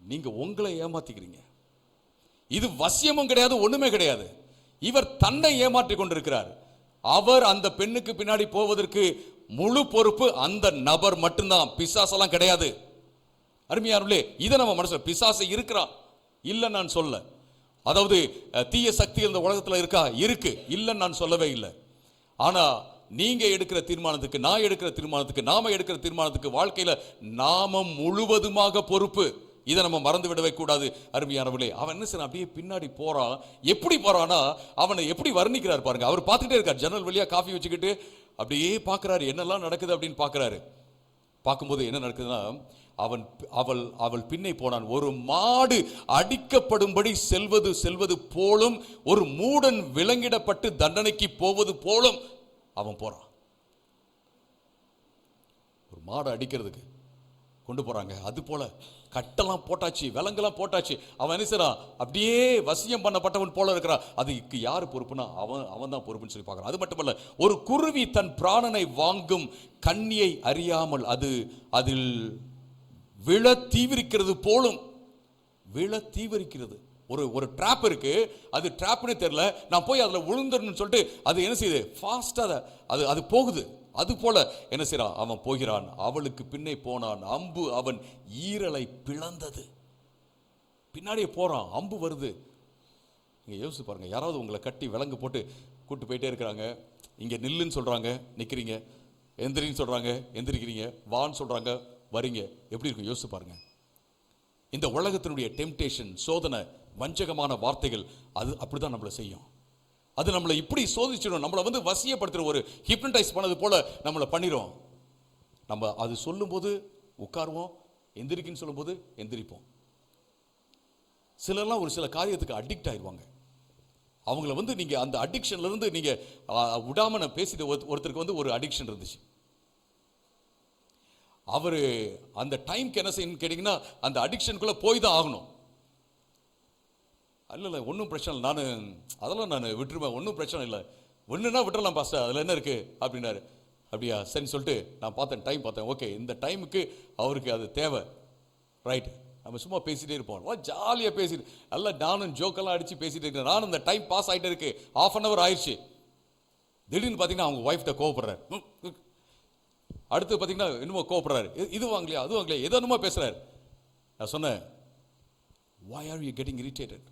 நீங்கள் உங்களை ஏமாத்திக்கிறீங்க. இது வசியமும் கிடையாது, ஒன்றுமே கிடையாது. இவர் தன்னை ஏமாற்றி கொண்டிருக்கிறார். அவர் அந்த பெண்ணுக்கு பின்னாடி போவதற்கு முழு பொறுப்பு அந்த நபர் மட்டும்தான், பிசாசெல்லாம் கிடையாது. அருமையானவர்களே, இதை நம்ம மனசுல, பிசாசு இருக்கிறான் இல்லைன்னு நான் சொல்ல, அதாவது தீய சக்தி இந்த உலகத்தில் இருக்கா, இருக்கு, இல்லைன்னு நான் சொல்லவே இல்லை. ஆனா நீங்க எடுக்கிற தீர்மானத்துக்கு, நான் எடுக்கிற தீர்மானத்துக்கு, நாம எடுக்கிற தீர்மானத்துக்கு வாழ்க்கையில நாம முழுவதுமாக பொறுப்பு. இதை நம்ம மறந்து விடவே கூடாது அருமையானவர்களே. அவன் என்ன செய்ய அப்படியே பின்னாடி போறான். எப்படி போறானா, அவனை எப்படி வர்ணிக்கிறார் பாருங்க. அவர் பார்த்துக்கிட்டே இருக்கார், ஜன்னல் வழியா காஃபி வச்சுக்கிட்டு அப்படியே பார்க்கிறாரு என்னெல்லாம் நடக்குது அப்படின்னு பார்க்கிறாரு. பார்க்கும்போது என்ன நடக்குதுன்னா, அவள் பின்னே போனான். ஒரு மாடு அடிக்கப்படும்படி செல்வது போலும், ஒரு மூடன் விலங்கிடப்பட்டு தண்டனைக்கு போவது போலும் அவன் போகிறான். ஒரு மாடை அடிக்கிறதுக்கு கொண்டு போகிறாங்க. அது போல கட்டெல்லாம் போட்டாச்சு, விலங்கெல்லாம் போட்டாச்சு. அவன் என்ன செய்றான்? அப்படியே வசியம் பண்ணப்பட்டவன் போல இருக்கிறான். அதுக்கு யார் பொறுப்புனா அவன் தான் பொறுப்புன்னு சொல்லி பார்க்குறான். அது மட்டுமல்ல, ஒரு குருவி தன் பிராணனை வாங்கும் கண்ணியை அறியாமல் அது அதில் விழ தீவிரிக்கிறது போலும். விழ தீவிரிக்கிறது. ஒரு ட்ராப் இருக்கு, அது ட்ராப்னே தெரியல, நான் போய் அதில் விழுந்துடணும்னு சொல்லிட்டு அது என்ன செய்யுது? ஃபாஸ்ட்டாக அது போகுது. அது போல என்ன செய்றான்? அவன் போகிறான், அவளுக்கு பின்னே போனான், அம்பு அவன் ஈரலை பிளந்தது. பின்னாடியே போறான், அம்பு வருது. நீங்க யோசிச்சு பாருங்க, யாராவது உங்களை கட்டி விலங்கு போட்டு கூட்டு போயிட்டே இருக்கிறாங்க, இங்க நில்லுன்னு சொல்றாங்க, நிக்கிறீங்க, எந்திரின்னு சொல்றாங்க, எந்திரிக்கிறீங்க, வான்னு சொல்றாங்க, வரீங்க, எப்படி இருக்கும் யோசிச்சு பாருங்க. இந்த உலகத்தினுடைய டெம்டேஷன், சோதனை, வஞ்சகமான வார்த்தைகள், அது அப்படிதான் நம்மளை செய்யும். அது நம்மளை இப்படி சோதிச்சிடும், நம்மளை வந்து வசியப்படுத்துற, ஒரு ஹிப்னடைஸ் பண்ணது போல நம்மளை பண்ணிடும். நம்ம அது சொல்லும்போது உட்காருவோம், எந்திரிக்குன்னு சொல்லும்போது எந்திரிப்போம். சிலர்லாம் ஒரு சில காரியத்துக்கு அடிக்ட் ஆயிடுவாங்க. அவங்கள வந்து நீங்க அந்த அடிக்ஷன்ல இருந்து நீங்க விடாம நான் பேசிட்டு, ஒருத்தருக்கு வந்து ஒரு அடிக்ஷன் இருந்துச்சு. அவரு அந்த டைம்க்கு என்ன செய்யணும்னு கேட்டீங்கன்னா, அந்த அடிக்ஷனுக்குள்ள போய் தான் ஆகணும். இல்லை ஒன்றும் பிரச்சனை இல்லை, அதெல்லாம் நான் விட்டுருவேன், ஒன்றும் பிரச்சனை இல்லை, ஒன்றுனா விட்டுறலாம் பாஸ்டர், அதில் என்ன இருக்குது அப்படின்னாரு. அப்படியா, சரின்னு சொல்லிட்டு நான் பார்த்தேன், டைம் பார்த்தேன், ஓகே இந்த டைமுக்கு அவருக்கு அது தேவை, ரைட். நம்ம சும்மா பேசிகிட்டே இருப்போம், ஜாலியாக பேசிட்டு நல்லா நானும் ஜோக்கெல்லாம் அடித்து பேசிகிட்டு இருக்கேன். நானும் இந்த டைம் பாஸ் ஆகிட்டே இருக்கு, ½ hour ஆயிடுச்சு. திடீர்னு பார்த்தீங்கன்னா அவங்க ஒய்ஃப்ட்ட கோவப்படுறாரு, அடுத்து பார்த்தீங்கன்னா என்னமோ கோவப்படுறாரு, இது வாங்கலையா அது வாங்கலையா, ஏதோ என்னமோ பேசுகிறாரு. நான் சொன்னேன், why are you getting irritated?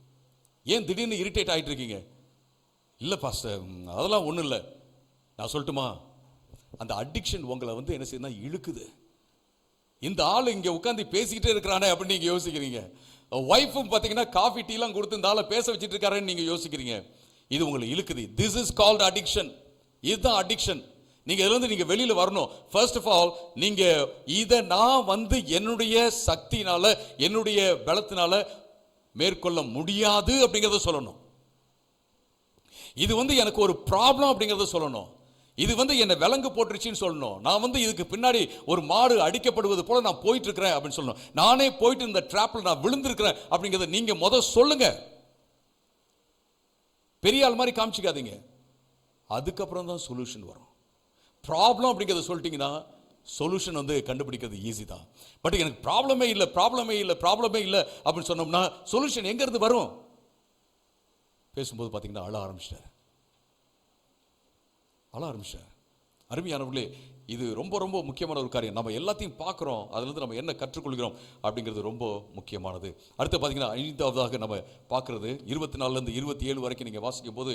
ஏன் திடீர்னு இரிட்டேட் ஆகிட்டு இருக்கீங்க? இல்லை பாஸ்டர், அதெல்லாம் ஒன்றும் இல்லை. நான் சொல்லட்டுமா, அந்த அடிக்ஷன் உங்களை வந்து என்ன செய்யுதுன்னா இழுக்குது. இந்த ஆள் இங்கே உட்காந்து பேசிக்கிட்டே இருக்கிறானே அப்படின்னு நீங்கள் யோசிக்கிறீங்க. ஒய்ஃபும் பார்த்தீங்கன்னா காஃபி டீலாம் கொடுத்து இந்த ஆளை பேச வச்சுட்டு இருக்காருன்னு நீங்கள் யோசிக்கிறீங்க. இது உங்களை இழுக்குது. This is called addiction. இதுதான் அடிக்ஷன். நீங்க இதிலிருந்து நீங்க வெளியில வரணும். ஃபர்ஸ்ட் ஆஃப் ஆல், நீங்க இதை நான் வந்து என்னுடைய சக்தினால, என்னுடைய பலத்தினால மேற்கொள்ள முடியாது அப்படிங்கிறத சொல்லணும். இது வந்து எனக்கு ஒரு ப்ராப்ளம் அப்படிங்கிறத சொல்லணும். இது வந்து என்னை விலங்கு போட்டுருச்சுன்னு சொல்லணும். நான் வந்து இதுக்கு பின்னாடி ஒரு மாடு அடிக்கப்படுவது போல நான் போயிட்டு இருக்கிறேன் அப்படின்னு சொல்லணும். நானே போயிட்டு இந்த ட்ராப்ல நான் விழுந்திருக்கிறேன் அப்படிங்கிறத நீங்க முதல் சொல்லுங்க. பெரிய ஆள் மாதிரி காமிச்சிக்காதீங்க. அதுக்கப்புறம் தான் சொல்யூஷன் வரும். ப்ராப்ளம் அப்படிங்கிறத சொல்லிட்டீங்கன்னா சொல்யூஷன் வந்து கண்டுபிடிக்கிறது ஈஸி தான். பட் எனக்கு ப்ராப்ளமே இல்லை அப்படின்னு சொன்னோம்னா சொல்யூஷன் எங்கேருந்து வரும்? பேசும்போது பார்த்தீங்கன்னா அழ ஆரம்பிச்சிட்டார். அருமையானவர்களே, இது ரொம்ப ரொம்ப முக்கியமான ஒரு காரியம். நம்ம எல்லாத்தையும் பார்க்குறோம், அதுலேருந்து நம்ம என்ன கற்றுக்கொள்கிறோம் அப்படிங்கிறது ரொம்ப முக்கியமானது. அடுத்து பார்த்தீங்கன்னா 5வது நம்ம பார்க்குறது 24லேருந்து 27 வரைக்கும் நீங்கள் வாசிக்கும் போது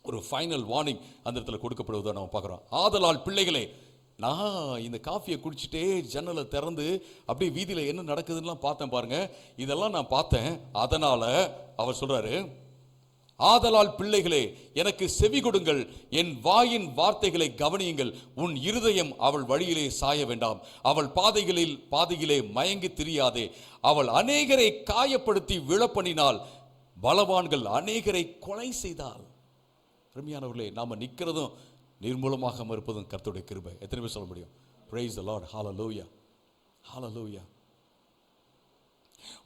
ஒரு ஃபைனல் வார்னிங் அந்த இடத்துல கொடுக்கப்படுவதை நம்ம பார்க்குறோம். ஆதலால் பிள்ளைகளே, நான் இந்த காஃபியை குடிச்சிட்டே ஜன்னலை திறந்து அப்படியே வீதியில் என்ன நடக்குதுன்னு பார்த்தேன் பாருங்க, இதெல்லாம் நான் பார்த்தேன். அதனால அவர் சொல்றாரு, ஆதலால் பிள்ளைகளே எனக்கு செவி கொடுங்கள், என் வாயின் வார்த்தைகளை கவனியுங்கள். உன் இருதயம் அவள் வழியிலே சாய வேண்டாம், அவள் பாதையிலே மயங்கி திரியாதே. அவள் அநேகரை காயப்படுத்தி விழப்பண்ணினாள், பலவான்கள் அநேகரை கொலை செய்தாள். அருமையானவர்களே, நாம நிற்கிறதும் நிர்மூலமாக இருப்பதும் கர்த்தருடைய கிருபை. எத்தனை பேர் சொல்ல முடியும்? பிரைஸ் தி லார்ட், ஹalleluya, ஹalleluya.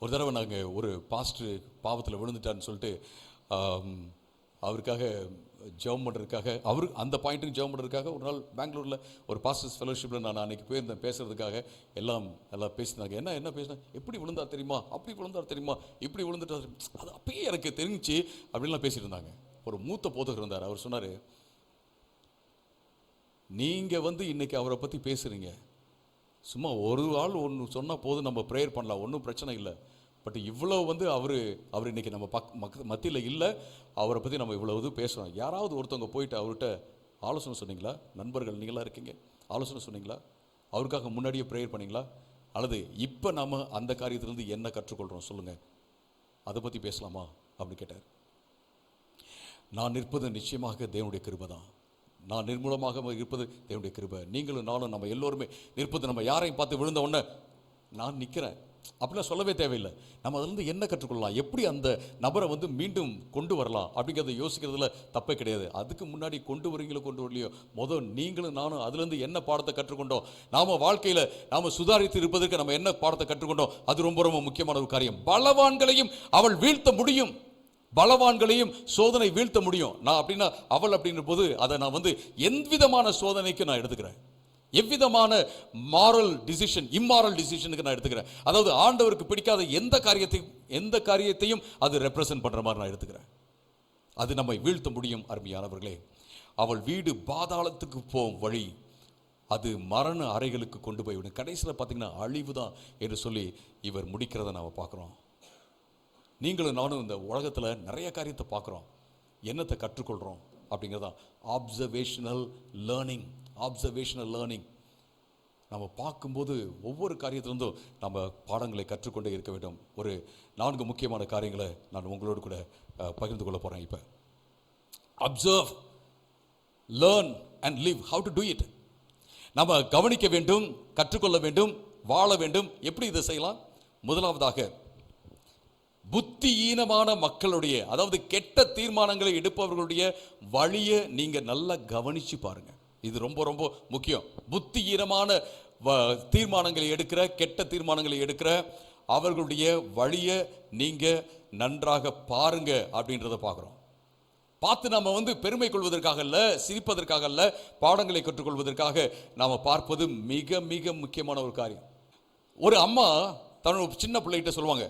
ஒரு தடவை நாங்கள் ஒரு பாஸ்டர் பாவத்தில் விழுந்துட்டான்னு சொல்லிட்டு அவருக்காக ஜெபம் பண்ணுறதுக்காக, அந்த பாயிண்ட்டுக்கு ஜெபம் பண்ணுறதுக்காக ஒரு நாள் பெங்களூரில் ஒரு பாஸ்டர்ஸ் ஃபெலோஷிப்பில் நான் அன்றைக்கி போயிருந்தேன் பேசுகிறதுக்காக. எல்லாம் பேசினாங்க. என்ன பேசினேன், எப்படி விழுந்தா தெரியுமா, அப்படி விழுந்தா தெரியுமா, இப்படி விழுந்துட்டா, அது அப்பயே எனக்கு தெரிஞ்சு அப்படின்லாம் பேசிட்டு இருந்தாங்க. ஒரு மூத்த போதகர் இருந்தார். அவர் சொன்னார், நீங்கள் வந்து இன்றைக்கி அவரை பற்றி பேசுகிறீங்க, சும்மா ஒரு ஆள் ஒன்று சொன்னால் போதும், நம்ம ப்ரேயர் பண்ணலாம், ஒன்றும் பிரச்சனை இல்லை. பட் இவ்வளோ வந்து அவர் இன்றைக்கி நம்ம மத்தியில் இல்லை, அவரை பற்றி நம்ம இவ்வளோ இது பேசுகிறோம். யாராவது ஒருத்தவங்க போயிட்டு அவர்கிட்ட ஆலோசனை சொன்னீங்களா? நண்பர்கள் நீங்களாக இருக்கீங்க, ஆலோசனை சொன்னீங்களா? அவருக்காக முன்னாடியே ப்ரேயர் பண்ணிங்களா? அல்லது இப்போ நம்ம அந்த காரியத்திலேருந்து என்ன கற்றுக்கொள்கிறோம் சொல்லுங்கள், அதை பற்றி பேசலாமா அப்படின்னு கேட்டார். நான் நிற்பது நிச்சயமாக தேவனுடைய கிருபை தான். நான் நிர்மூலமாக இருப்பது தேவனுடைய கிருபை. நீங்களும் நானும் நம்ம எல்லோருமே நிற்பது, நம்ம யாரையும் பார்த்து விழுந்த உடனே நான் நிற்கிறேன், அப்படிலாம் சொல்லவே தேவையில்லை. நம்ம அதிலிருந்து என்ன கற்றுக்கொள்ளலாம், எப்படி அந்த நபரை வந்து மீண்டும் கொண்டு வரலாம் அப்படிங்கிறத யோசிக்கிறதுல தப்பே கிடையாது. அதுக்கு முன்னாடி கொண்டு வரீங்களோ கொண்டு வரலையோ, நீங்களும் நானும் அதுலேருந்து என்ன பாடத்தை கற்றுக்கொண்டோம், நாம் வாழ்க்கையில் நாம் சுதாரித்து இருப்பதற்கு நம்ம என்ன பாடத்தை கற்றுக்கொண்டோம், அது ரொம்ப ரொம்ப முக்கியமான ஒரு காரியம். பலவான்களையும் அவள் வீழ்த்த முடியும், பலவான்களையும் சோதனை வீழ்த்த முடியும். நான் அப்படின்னா அவள் அப்படின்ற போது அதை நான் வந்து எவ்விதமான சோதனைக்கு நான் எடுத்துக்கிறேன், எவ்விதமான மாரல் டிசிஷன் இம்மாரல் டிசிஷனுக்கு நான் எடுத்துக்கிறேன். அதாவது ஆண்டவருக்கு பிடிக்காத எந்த காரியத்தையும் அது ரெப்ரசன்ட் பண்ற மாதிரி நான் எடுத்துக்கிறேன். அது நம்மை வீழ்த்த முடியும். அருமையானவர்களே, அவள் வீடு பாதாளத்துக்கு போகும் வழி, அது மரண அறைகளுக்கு கொண்டு போய் விடும். கடைசியில் பார்த்தீங்கன்னா அழிவு தான் என்று சொல்லி இவர் முடிக்கிறத நாம் பார்க்குறோம். நீங்களும் நானும் இந்த உலகத்தில் நிறைய காரியத்தை பார்க்குறோம். என்னத்தை கற்றுக்கொள்கிறோம் அப்படிங்கிறதான் ஆப்சர்வேஷனல் லேர்னிங். நம்ம பார்க்கும்போது ஒவ்வொரு காரியத்திலிருந்தும் நம்ம பாடங்களை கற்றுக்கொண்டே இருக்க வேண்டும். ஒரு 4 முக்கியமான காரியங்களை நான் உங்களோடு கூட பகிர்ந்து கொள்ள போகிறேன். இப்போ observe, learn and live. How to do it. நம்ம கவனிக்க வேண்டும், கற்றுக்கொள்ள வேண்டும், வாழ வேண்டும். எப்படி இதை செய்யலாம்? முதலாவதாக, புத்தியீனமான மக்களுடைய, அதாவது கெட்ட தீர்மானங்களை எடுப்பவர்களுடைய வழியை நீங்க நல்லா கவனிச்சு பாருங்க. இது ரொம்ப ரொம்ப முக்கியம். புத்தியீனமான தீர்மானங்களை எடுக்கிற, கெட்ட தீர்மானங்களை எடுக்கிற அவர்களுடைய வழியை நீங்க நன்றாக பாருங்க அப்படின்றத பார்க்குறோம். பார்த்து நம்ம வந்து பெருமை கொள்வதற்காக அல்ல, சிரிப்பதற்காக அல்ல, பாடங்களை கற்றுக்கொள்வதற்காக நாம் பார்ப்பது மிக மிக முக்கியமான ஒரு காரியம். ஒரு அம்மா தன்னோட சின்ன பிள்ளைகிட்ட சொல்லுவாங்க,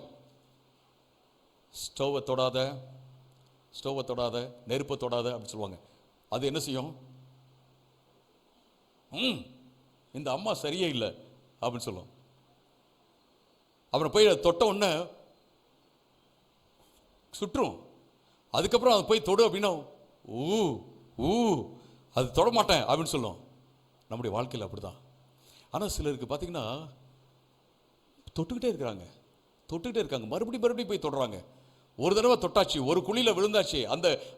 ஸ்டவ்வை தொடாத, நெருப்பை தொடாத அப்படின்னு சொல்லுவாங்க. அது என்ன செய்யும்? இந்த அம்மா சரியே இல்லை அப்படின்னு சொல்லும். அப்புறம் போய் தொட்ட உடனே சுற்றும். அதுக்கப்புறம் அது போய் தொடு அப்படின்னா அது தொட மாட்டேன் அப்படின்னு சொல்லும். நம்முடைய வாழ்க்கையில் அப்படிதான். ஆனால் சிலருக்கு பார்த்தீங்கன்னா தொட்டுக்கிட்டே இருக்காங்க, மறுபடியும் போய் தொடுறாங்க. ஒரு தடவை தொட்டாச்சு, ஒரு குழியில் விழுந்தாச்சு,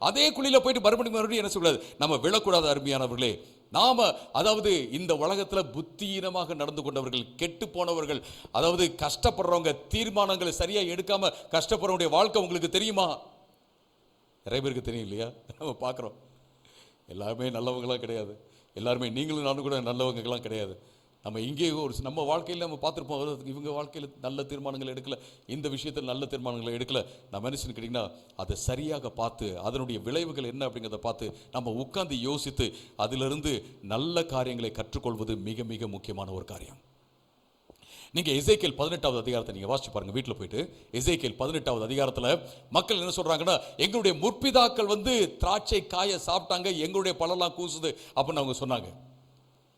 அதே குழியில் போயிட்டு மறுபடியும் என்ன சொல்லக்கூடாது, நம்ம விழக்கூடாது. அருமையானவர்களே, நாம அதாவது இந்த உலகத்தில் புத்தியீனமாக நடந்து கொண்டவர்கள், கெட்டு போனவர்கள், அதாவது கஷ்டப்படுறவங்க, தீர்மானங்களை சரியா எடுக்காம கஷ்டப்படுறவங்களுடைய வாழ்க்கை உங்களுக்கு தெரியுமா? நிறைய பேருக்கு தெரியும் இல்லையா? நம்ம பார்க்குறோம். எல்லாருமே நல்லவங்களாம் கிடையாது, எல்லாருமே நீங்களும் நானும் கூட நல்லவங்கலாம் கிடையாது. நம்ம இங்கே நம்ம வாழ்க்கையில் நம்ம பார்த்துருப்போம், இவங்க வாழ்க்கையில் நல்ல தீர்மானங்கள் எடுக்கல, இந்த விஷயத்தில் நல்ல தீர்மானங்களை எடுக்கல. நம்ம என்ன கேட்டிங்கன்னா, அதை சரியாக பார்த்து அதனுடைய விளைவுகள் என்ன அப்படிங்கிறத பார்த்து நம்ம உட்கார்ந்து யோசித்து அதிலிருந்து நல்ல காரியங்களை கற்றுக்கொள்வது மிக மிக முக்கியமான ஒரு காரியம். நீங்கள் எசேக்கியேல் 18வது அதிகாரத்தை நீங்கள் வாசிச்சு பாருங்கள் வீட்டில் போயிட்டு. எசேக்கியேல் 18வது அதிகாரத்தில் மக்கள் என்ன சொல்கிறாங்கன்னா, எங்களுடைய முற்பிதாக்கள் வந்து திராட்சை காய சாப்பிட்டாங்க, எங்களுடைய பழம்லாம் கூசுது அப்படின்னு அவங்க சொன்னாங்க.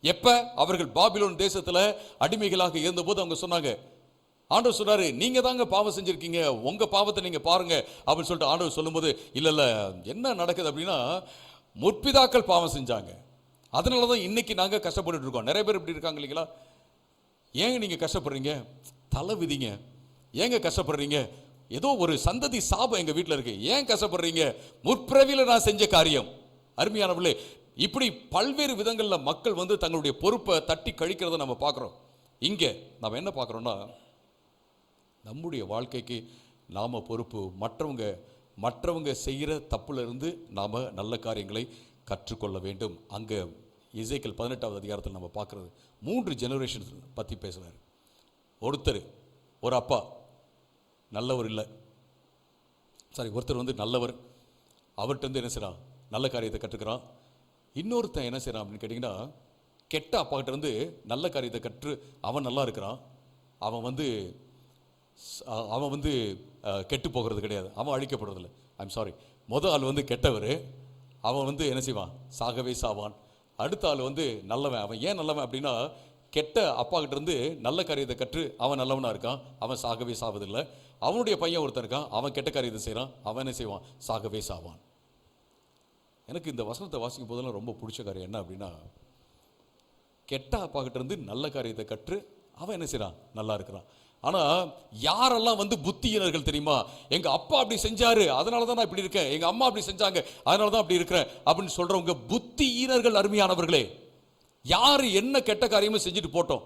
எப்ப அவர்கள் பாபிலோன் தேசத்துல அடிமைகளாக இருந்தபோது அவங்க சொன்னாங்க, ஆண்டவர் சொன்னாரு, நீங்க தாங்க பாவம் செஞ்சிருக்கீங்க, உங்க பாவத்தை நீங்க பாருங்க அப்படின்னு சொல்லிட்டு ஆண்டவர் சொல்லும்போது, இல்ல என்ன நடக்குது அப்படின்னா, முற்பிதாக்கள் பாவம் செஞ்சாங்க, அதனாலதான் இன்னைக்கு நாங்க கஷ்டப்பட்டு இருக்கோம். நிறைய பேர் இப்படி இருக்காங்க இல்லைங்களா? ஏங்க நீங்க கஷ்டப்படுறீங்க? தலை விதிங்க. ஏங்க கஷ்டப்படுறீங்க? ஏதோ ஒரு சந்ததி சாபம் எங்க வீட்டில் இருக்கு, ஏன் கஷ்டப்படுறீங்க? முற்பிறவில நான் செஞ்ச காரியம். அருமையானவர்களே, இப்படி பல்வேறு விதங்களில் மக்கள் வந்து தங்களுடைய பொறுப்பை தட்டி கழிக்கிறத நம்ம பார்க்குறோம். இங்கே நம்ம என்ன பார்க்குறோன்னா, நம்முடைய வாழ்க்கைக்கு நாம் பொறுப்பு. மற்றவங்க செய்கிற தப்புல இருந்து நாம் நல்ல காரியங்களை கற்றுக்கொள்ள வேண்டும். அங்கே எசேக்கியேல் 18வது அதிகாரத்தில் நம்ம பார்க்குறது 3 ஜெனரேஷன்ஸ் பற்றி பேசுகிறார். ஒரு அப்பா நல்லவர் இல்லை, ஒருத்தர் வந்து நல்லவர், அவர்கிட்ட வந்து என்ன செய்கிறான், நல்ல காரியத்தை கற்றுக்கிறான். இன்னொருத்தன் என்ன செய்கிறான் அப்படின்னு கேட்டிங்கன்னா, கெட்ட அப்பாக்கிட்ட இருந்து நல்ல காரியத்தை கற்று அவன் நல்லா இருக்கிறான். அவன் வந்து கெட்டு போகிறது கிடையாது, அவன் அழிக்கப்படுறதில்லை. ஐம் சாரி, ஆள் வந்து கெட்டவர், அவன் வந்து என்ன செய்வான், சாகவே சாவான். அடுத்த ஆள் வந்து நல்லவன். அவன் ஏன் நல்லவன் அப்படின்னா, கெட்ட அப்பாக்கிட்ட இருந்து நல்ல காரியத்தை கற்று அவன் நல்லவனாக இருக்கான், அவன் சாகவே சாவதில்லை. அவனுடைய பையன் ஒருத்தன் இருக்கான், அவன் கெட்ட காரியத்தை செய்கிறான், அவன் என்ன செய்வான், சாகவே சாவான். எனக்கு இந்த வசனத்தை வாசிக்கும் போதெல்லாம் ரொம்ப பிடிச்ச காரியம் என்ன அப்படின்னா, கெட்ட அப்பாக்கிட்ட இருந்து நல்ல காரியத்தை கற்று அவன் என்ன செய்கிறான், நல்லா இருக்கிறான். ஆனால் யாரெல்லாம் வந்து புத்தியினர்கள் தெரியுமா? எங்கள் அப்பா அப்படி செஞ்சாரு, அதனால தான் நான் இப்படி இருக்கேன், எங்கள் அம்மா அப்படி செஞ்சாங்க, அதனால தான் அப்படி இருக்கிறேன் அப்படின்னு சொல்கிறவங்க புத்தியினர்கள். அருமையானவர்களே, யார் என்ன கெட்ட காரியமும் செஞ்சுட்டு போட்டோம்,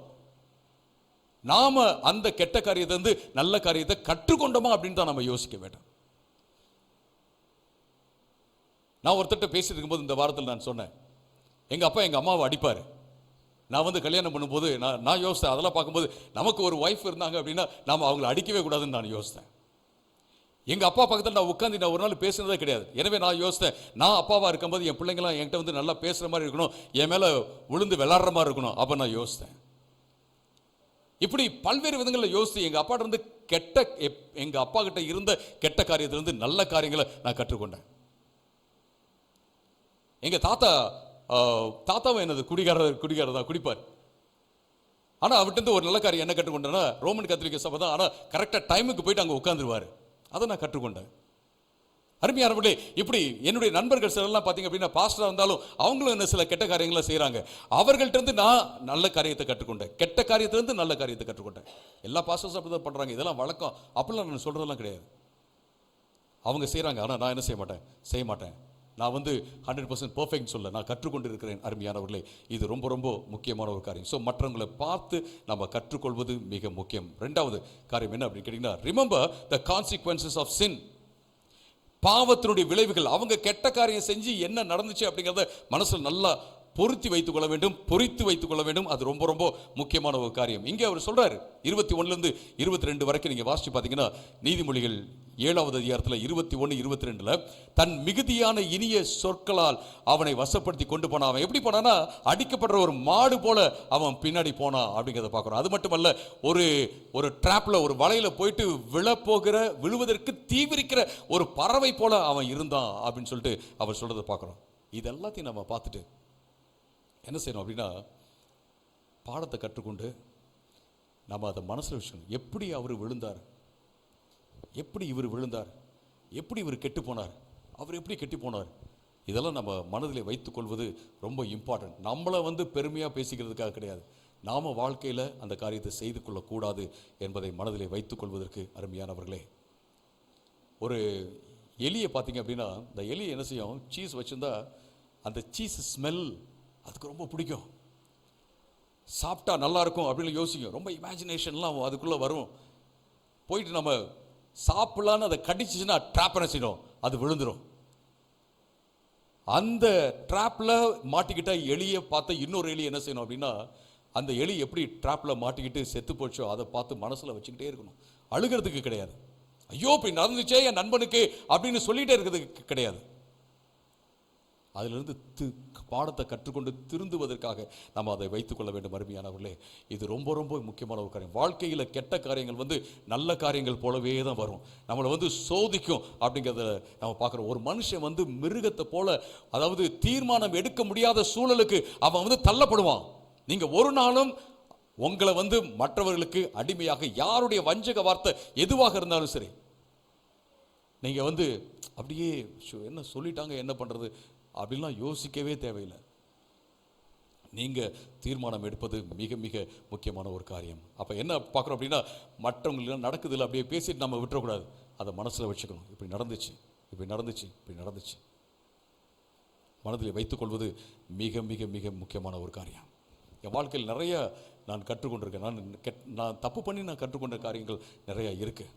நாம அந்த கெட்ட காரியத்தை இருந்து நல்ல காரியத்தை கற்றுக்கொண்டோமா அப்படின்னு தான் நம்ம யோசிக்க வேண்டும். நான் ஒருத்தட்ட பேசிட்டு இருக்கும்போது இந்த வாரத்தில் நான் சொன்னேன், எங்க அப்பா எங்க அம்மாவை அடிப்பாரு. நான் வந்து கல்யாணம் பண்ணும்போது நான் யோசித்தேன், அதெல்லாம் பார்க்கும்போது நமக்கு ஒரு ஒய்ஃப் இருந்தாங்க அப்படின்னா நாம அவங்களை அடிக்கவே கூடாதுன்னு நான் யோசித்தேன். எங்க அப்பா பக்கத்தில் நான் உட்காந்து நான் ஒரு நாள் பேசுனதே கிடையாது. எனவே நான் யோசித்தேன், நான் அப்பாவா இருக்கும்போது என் பிள்ளைங்களாம் என்கிட்ட வந்து நல்லா பேசுற மாதிரி இருக்கணும், என் மேல விழுந்து விளாடுற மாதிரி இருக்கணும். அப்ப நான் யோசித்தேன். இப்படி பல்வேறு விதங்களில் யோசித்து எங்க அப்பா இருந்து எங்க அப்பா கிட்ட இருந்த கெட்ட காரியத்திலிருந்து நல்ல காரியங்களை நான் கற்றுக்கொண்டேன். எங்க தாத்தாவும் என்னது குடிகாரர் தான், குடிப்பார். ஆனா அவர்கிட்ட ஒரு நல்ல காரியம் என்ன கற்றுக்கொண்டேன்னா, ரோமன் கத்தோலிக்க சபை தான், ஆனா கரெக்டா டைமுக்கு போயிட்டு அங்க உட்கார்ந்துருவாரு. அதை நான் கற்றுக்கொண்டேன். அருமையானவர்களே, இப்படி என்னுடைய நண்பர்கள் சிலர்லாம் பார்த்தீங்க அப்படின்னா பாஸ்டராக இருந்தாலும் அவங்களும் என்ன சில கெட்ட காரியங்களை செய்கிறாங்க. அவர்கள்ட்ட இருந்து நான் நல்ல காரியத்தை கற்றுக்கொண்டேன், கெட்ட காரியத்திலிருந்து நல்ல காரியத்தை கற்றுக்கொண்டேன். எல்லா பாஸ்டர்ஸும் அப்படி தான் பண்ணுறாங்க, இதெல்லாம் வழக்கம் அப்படிலாம் நான் சொல்கிறதெல்லாம் கிடையாது. அவங்க செய்கிறாங்க, ஆனால் நான் என்ன செய்ய மாட்டேன். நான் வந்து 100% பெர்ஃபெக்ட் சொல்ல, நான் கற்றுக்கொண்டு இருக்கிறேன். அருமையானவர்களே, இது ரொம்ப ரொம்ப முக்கியமான ஒரு காரியம். ஸோ மற்றவங்களை பார்த்து நம்ம கற்றுக்கொள்வது மிக முக்கியம். ரெண்டாவது காரியம் என்ன அப்படின்னு கேட்டிங்கன்னா, remember the consequences of sin. பாவத்தினுடைய விளைவுகள், அவங்க கெட்ட காரியம் செஞ்சு என்ன நடந்துச்சு அப்படிங்கிறத மனசில் நல்லா பொருத்தி வைத்துக் கொள்ள வேண்டும், பொறித்து வைத்துக் கொள்ள வேண்டும். அது ரொம்ப ரொம்ப முக்கியமான ஒரு காரியம். இங்கே அவர் சொல்றாரு 21 22 வரைக்கும் நீங்க வாசிச்சு பார்த்தீங்கன்னா, நீதிமொழிகள் 7வது அதிகாரத்தில் 21 22 தன் மிகுதியான இனிய சொற்களால் அவனை வசப்படுத்தி கொண்டு போனான். அவன் எப்படி போனான்னா, அடிக்கப்படுற ஒரு மாடு போல அவன் பின்னாடி போனான் அப்படிங்கிறத பார்க்குறோம். அது மட்டுமல்ல, ஒரு டிராப்ல, ஒரு வலையில போயிட்டு விழுவதற்கு தீவிரிக்கிற ஒரு பறவை போல அவன் இருந்தான் அப்படின்னு சொல்லிட்டு அவர் சொல்றதை பார்க்குறோம். இது எல்லாத்தையும் நம்ம பார்த்துட்டு என்ன செய்யணும் அப்படின்னா, பாடத்தை கற்றுக்கொண்டு நம்ம அதை மனசில் வச்சுக்கணும். எப்படி அவர் விழுந்தார், எப்படி இவர் விழுந்தார், எப்படி இவர் கெட்டு போனார், அவர் எப்படி கெட்டு போனார், இதெல்லாம் நம்ம மனதில் வைத்துக்கொள்வது ரொம்ப இம்பார்ட்டன்ட். நம்மளை வந்து பெருமையாக பேசிக்கிறதுக்காக கிடையாது, நாம் வாழ்க்கையில் அந்த காரியத்தை செய்து கொள்ளக்கூடாது என்பதை மனதில் வைத்துக்கொள்வதற்கு அருமையானவர்களே. ஒரு எலியை பார்த்தீங்க அப்படின்னா, இந்த எலியை என்ன செய்யும், சீஸ் வச்சுருந்தா அந்த சீஸ் ஸ்மெல் அதுக்கு ரொம்ப பிடிக்கும், சாப்பிட்டா நல்லா இருக்கும் அப்படின்னு யோசிக்கும். ரொம்ப இமேஜினேஷன்லாம் அதுக்குள்ளே வரும். போயிட்டு நம்ம சாப்பிடலான்னு அதை கடிச்சிச்சுன்னா ட்ராப் என்ன செய்யணும், அது விழுந்துடும். அந்த ட்ராப்பில் மாட்டிக்கிட்ட எலியை பார்த்து இன்னொரு எலி என்ன செய்யணும் அப்படின்னா, அந்த எலி எப்படி ட்ராப்பில் மாட்டிக்கிட்டு செத்து போச்சோ அதை பார்த்து மனசில் வச்சுக்கிட்டே இருக்கணும். அழுகிறதுக்கு கிடையாது, ஐயோ இப்படி நடந்துச்சே என் நண்பனுக்கு அப்படின்னு சொல்லிகிட்டே இருக்கிறதுக்கு கிடையாது. அதிலிருந்து பாடத்தை கற்றுக்கொண்டு திருந்துவதற்காக நம்ம அதை வைத்துக்கொள்ள வேண்டும். அருமையானவர்களே, இது ரொம்ப ரொம்ப முக்கியமான ஒரு காரியம். வாழ்க்கையில் கெட்ட காரியங்கள் வந்து நல்ல காரியங்கள் போலவே தான் வரும், நம்மளை வந்து சோதிக்கும் அப்படிங்கிறத நம்ம பார்க்குறோம். ஒரு மனுஷன் வந்து மிருகத்தை போல, அதாவது தீர்மானம் எடுக்க முடியாத சூழலுக்கு அவன் வந்து தள்ளப்படுவான். நீங்கள் ஒரு நாளும் உங்களை வந்து மற்றவர்களுக்கு அடிமையாக, யாருடைய வஞ்சக வார்த்தை எதுவாக இருந்தாலும் சரி, நீங்கள் வந்து அப்படியே என்ன சொல்லிட்டாங்க என்ன பண்ணுறது அப்படின்லாம் யோசிக்கவே தேவையில்லை. நீங்கள் தீர்மானம் எடுப்பது மிக மிக முக்கியமான ஒரு காரியம். அப்போ என்ன பார்க்குறோம் அப்படின்னா, மற்றவங்களுக்கு நடக்குதில்லை அப்படியே பேசிட்டு நம்ம விட்டுறக்கூடாது, அதை மனசில் வச்சுக்கணும். இப்படி நடந்துச்சு, இப்படி நடந்துச்சு, இப்படி நடந்துச்சு, மனதில் வைத்துக்கொள்வது மிக மிக மிக முக்கியமான ஒரு காரியம். என் வாழ்க்கையில் நிறைய நான் கற்றுக்கொண்டிருக்கேன். நான் தப்பு பண்ணி நான் கற்றுக்கொண்ட காரியங்கள் நிறையா இருக்குது.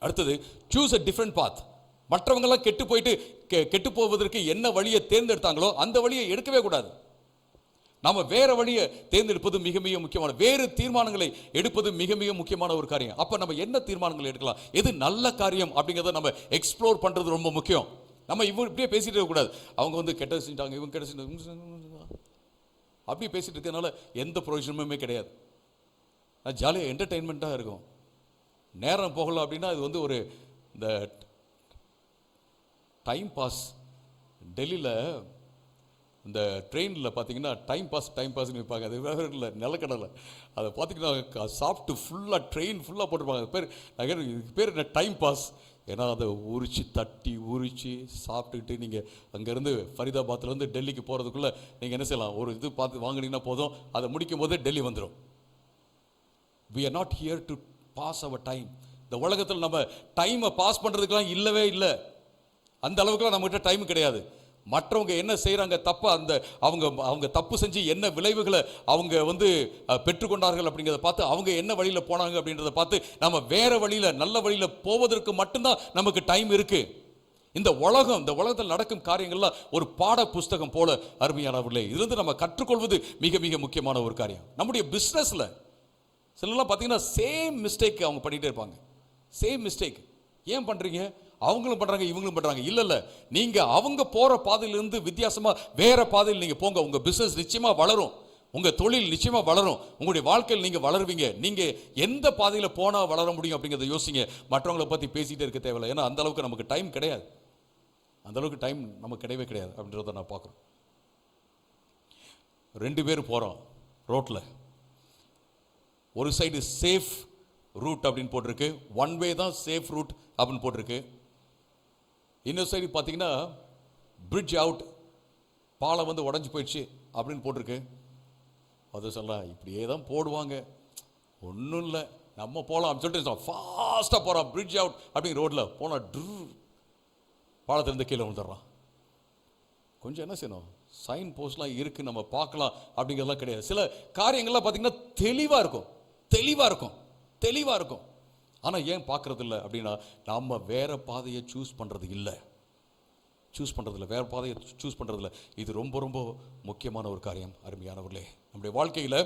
அடுத்தது, சூஸ் அ டிஃப்ரெண்ட் பாத். மற்றவங்கெல்லாம் கெட்டு போவதற்கு என்ன வழியை தேர்ந்தெடுத்தாங்களோ அந்த வழியை எடுக்கவே கூடாது. நாம வேற வழியை தேர்ந்தெடுப்பது மிக மிக முக்கியமான, வேறு தீர்மானங்களை எடுப்பது மிக மிக முக்கியமான ஒரு காரியம். அப்ப நம்ம என்ன தீர்மானங்களை எடுக்கலாம், எது நல்ல காரியம் அப்படிங்கிறத நம்ம எக்ஸ்ப்ளோர் பண்றது ரொம்ப முக்கியம். நம்ம இப்படியே பேசிட்டு இருக்க கூடாது, அவங்க வந்து கெட்டது செஞ்சாங்க, இவங்க கெட்ட செஞ்சாங்க, அப்படியே பேசிட்டு இருக்கிறதுனால எந்த பிரயோஜனமுமே கிடையாது. ஜாலியாக என்டர்டெயின்மெண்ட்டாக இருக்கும், நேரம் போகலாம் அப்படின்னா அது வந்து ஒரு இந்த டைம் பாஸ். டெல்லியில் இந்த ட்ரெயினில் பார்த்தீங்கன்னா டைம் பாஸ்ன்னு வைப்பாங்க. அது வேறு இல்லை, நிலக்கடலை. அதை பார்த்தீங்கன்னா சாப்பிட்டு ஃபுல்லாக ட்ரெயின் ஃபுல்லாக போட்டிருப்பாங்க. இதுக்கு பேர் என்ன, டைம் பாஸ். ஏன்னா அதை தட்டி உரித்து சாப்பிட்டுக்கிட்டு நீங்கள் அங்கேருந்து ஃபரிதாபாத்லேருந்து டெல்லிக்கு போகிறதுக்குள்ளே நீங்கள் என்ன செய்யலாம், ஒரு இது பார்த்து வாங்கினீங்கன்னா போதும், அதை முடிக்கும் போதே டெல்லி வந்துடும். we are not here to pass our time. இந்த உலகத்தில் நம்ம டைமை பாஸ் பண்ணுறதுக்கெலாம் இல்லவே இல்லை, அந்த அளவுக்குலாம் நம்மகிட்ட டைம் கிடையாது. மற்றவங்க என்ன செய்கிறாங்க தப்பு, அந்த அவங்க அவங்க தப்பு செஞ்சு என்ன விளைவுகளை அவங்க வந்து பெற்றுக்கொண்டார்கள் அப்படிங்கிறத பார்த்து அவங்க என்ன வழியில் போனாங்க அப்படின்றத பார்த்து நம்ம வேற வழியில் நல்ல வழியில் போவதற்கு மட்டும்தான் நமக்கு டைம் இருக்குது. இந்த உலகத்தில் நடக்கும் காரியங்கள்லாம் ஒரு பாட புஸ்தகம் போல அருமையானவர்களே. இதுலேருந்து நம்ம கற்றுக்கொள்வது மிக மிக முக்கியமான ஒரு காரியம். நம்முடைய பிஸ்னஸில் சிலர்லாம் பார்த்தீங்கன்னா சேம் மிஸ்டேக் அவங்க பண்ணிகிட்டே இருப்பாங்க. சேம் மிஸ்டேக் ஏன் பண்ணுறீங்க, அவங்களும் பண்ணுறாங்க இவங்களும் பண்ணுறாங்க. இல்லை, நீங்கள் அவங்க போகிற பாதையிலிருந்து வித்தியாசமாக வேற பாதையில் நீங்கள் போங்க. உங்கள் பிஸ்னஸ் நிச்சயமாக வளரும், உங்கள் தொழில் நிச்சயமாக வளரும், உங்களுடைய வாழ்க்கையில் நீங்கள் வளருவீங்க. நீங்கள் எந்த பாதையில் போனால் வளர முடியும் அப்படிங்கிறத யோசிங்க. மற்றவங்களை பற்றி பேசிகிட்டே இருக்க தேவையில்லை. ஏன்னா அந்தளவுக்கு நமக்கு டைம் கிடையாது, அந்தளவுக்கு டைம் நமக்கு கிடையவே கிடையாது அப்படின்றத நான் பார்க்குறோம். 2 பேர் போகிறோம் ரோட்டில், ஒரு சைடு சேஃப் ரூட் அப்படின்னு போட்டிருக்கு, 1 வே தான் சேஃப் ரூட் அப்படின்னு போட்டிருக்கு. இன்னொரு சைடு பார்த்தீங்கன்னா பிரிட்ஜ் அவுட், பாலம் வந்து உடஞ்சி போயிடுச்சு அப்படின்னு போட்டிருக்கு. அது சொல்லலாம் இப்படியே தான் போடுவாங்க, ஒன்றும் இல்லை நம்ம போகலாம் அப்படின்னு சொல்லிட்டு ஃபாஸ்ட்டாக போகிறான். பிரிட்ஜ் அவுட் அப்படிங்கிற ரோட்டில் போனால் பாலத்திலேருந்து கீழே வந்துடுறான். கொஞ்சம் என்ன செய்யணும், சைன் போஸ்ட்லாம் இருக்குது நம்ம பார்க்கலாம் அப்படிங்கிறதுலாம் கிடையாது. சில காரியங்கள்லாம் பார்த்தீங்கன்னா தெளிவாக இருக்கும். ஆனால் ஏன் பார்க்கறது இல்லை அப்படின்னா நம்ம வேற பாதையை சூஸ் பண்ணுறது இல்லை, வேற பாதையை சூஸ் பண்ணுறதில்ல. இது ரொம்ப ரொம்ப முக்கியமான ஒரு காரியம் அருமையானவர்களே. நம்முடைய வாழ்க்கையில்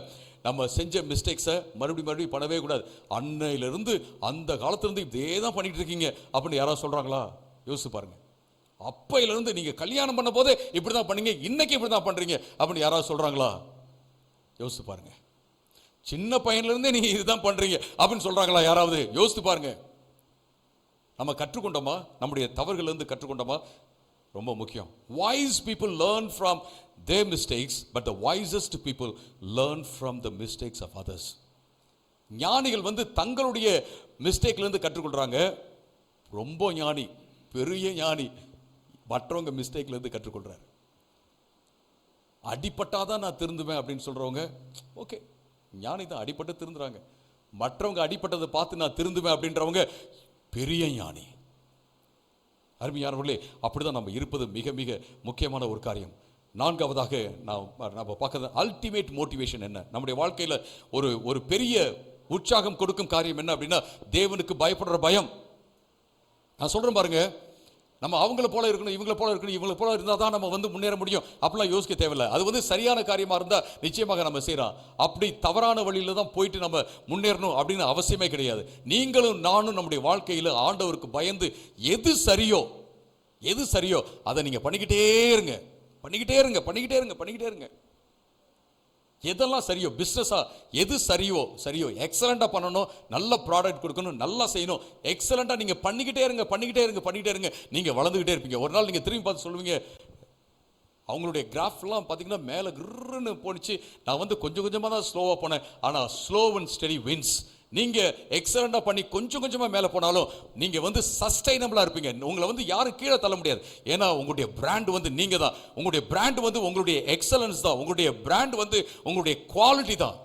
நம்ம செஞ்ச மிஸ்டேக்ஸை மறுபடியும் பண்ணவே கூடாது. அன்னையிலிருந்து அந்த காலத்திலேருந்து இதே தான் பண்ணிட்டு இருக்கீங்க அப்படின்னு யாராவது சொல்கிறாங்களா? யோசிச்சு பாருங்க. அப்பையிலிருந்து நீங்கள் கல்யாணம் பண்ண போதே இப்படி தான் பண்ணீங்க, இன்னைக்கு இப்படி தான் பண்ணுறீங்க அப்படின்னு யாராவது சொல்கிறாங்களா? யோசிச்சு பாருங்க. சின்ன பையன்லேருந்தே நீங்கள் இதுதான் பண்ணுறீங்க அப்படின்னு சொல்கிறாங்களா யாராவது? யோசித்து பாருங்க. நம்ம கற்றுக்கொண்டோமா, நம்முடைய தவறுகளிலிருந்து கற்றுக்கொண்டோமா? ரொம்ப முக்கியம். Wise people learn from their mistakes, but the wisest people learn from the mistakes of others. ஞானிகள் வந்து தங்களுடைய மிஸ்டேக்லேருந்து கற்றுக்கொள்கிறாங்க. ரொம்ப ஞானி, பெரிய ஞானி மற்றவங்க மிஸ்டேக்லேருந்து கற்றுக்கொள்கிறார். அடிப்பட்டாதான் நான் திருந்துவேன் அப்படின்னு சொல்கிறவங்க ஓகே, ஞானி தான், அடிப்பட்டு திருந்துறாங்க. மற்றவங்க அடிப்பட்டதை பார்த்து நான் திருந்துவேன் அப்படின்றவங்க பெரிய ஞானி. அருமையானவர்களே, அப்படிதான் நம்ம இருப்பது மிக மிக முக்கியமான ஒரு காரியம். 4வதாக நம்ம பார்க்கறது அல்டிமேட் மோட்டிவேஷன் என்ன, நம்முடைய வாழ்க்கையில் ஒரு பெரிய உற்சாகம் கொடுக்கும் காரியம் என்ன அப்படின்னா தேவனுக்கு பயப்படுற பயம். நான் சொல்றேன் பாருங்க, நம்ம அவங்கள போல இருக்கணும், இவங்களை போல இருக்கணும், இவங்களை போல இருந்தால் தான் நம்ம வந்து முன்னேற முடியும் அப்படிலாம் யோசிக்க தேவையில்லை. அது வந்து சரியான காரியமாக இருந்தால் நிச்சயமாக நம்ம செய்யலாம். அப்படி தவறான வழியில் தான் போயிட்டு நம்ம முன்னேறணும் அப்படின்னு அவசியமே கிடையாது. நீங்களும் நானும் நம்முடைய வாழ்க்கையில் ஆண்டவருக்கு பயந்து எது சரியோ அதை நீங்கள் பண்ணிக்கிட்டே இருங்க. எதெல்லாம் சரியோ, பிஸ்னஸா எது சரியோ எக்ஸலண்டா பண்ணணும், நல்ல ப்ராடக்ட் கொடுக்கணும், நல்லா செய்யணும், எக்ஸலண்டா நீங்க பண்ணிக்கிட்டே இருங்க. நீங்க வளர்ந்துகிட்டே இருப்பீங்க. ஒரு நாள் நீங்க திரும்பி பார்த்து சொல்லுவீங்க, அவங்களுடைய கிராஃப்லாம் பார்த்தீங்கன்னா மேலே கிருன்னு போனிச்சு, நான் வந்து கொஞ்சம் கொஞ்சமாக தான் ஸ்லோவாக போனேன், ஆனால் ஸ்லோ அண்ட் ஸ்டெடி வின்ஸ். நீங்கள் எக்ஸலண்டாக பண்ணி கொஞ்சம் கொஞ்சமாக மேலே போனாலும் நீங்கள் வந்து சஸ்டைனபிளாக இருப்பீங்க. உங்களை வந்து யாரும் கீழே தள்ள முடியாது. ஏன்னா உங்களுடைய பிராண்ட் வந்து நீங்கள் தான், உங்களுடைய பிராண்ட் வந்து உங்களுடைய எக்ஸலன்ஸ் தான், உங்களுடைய பிராண்ட் வந்து உங்களுடைய குவாலிட்டி தான்.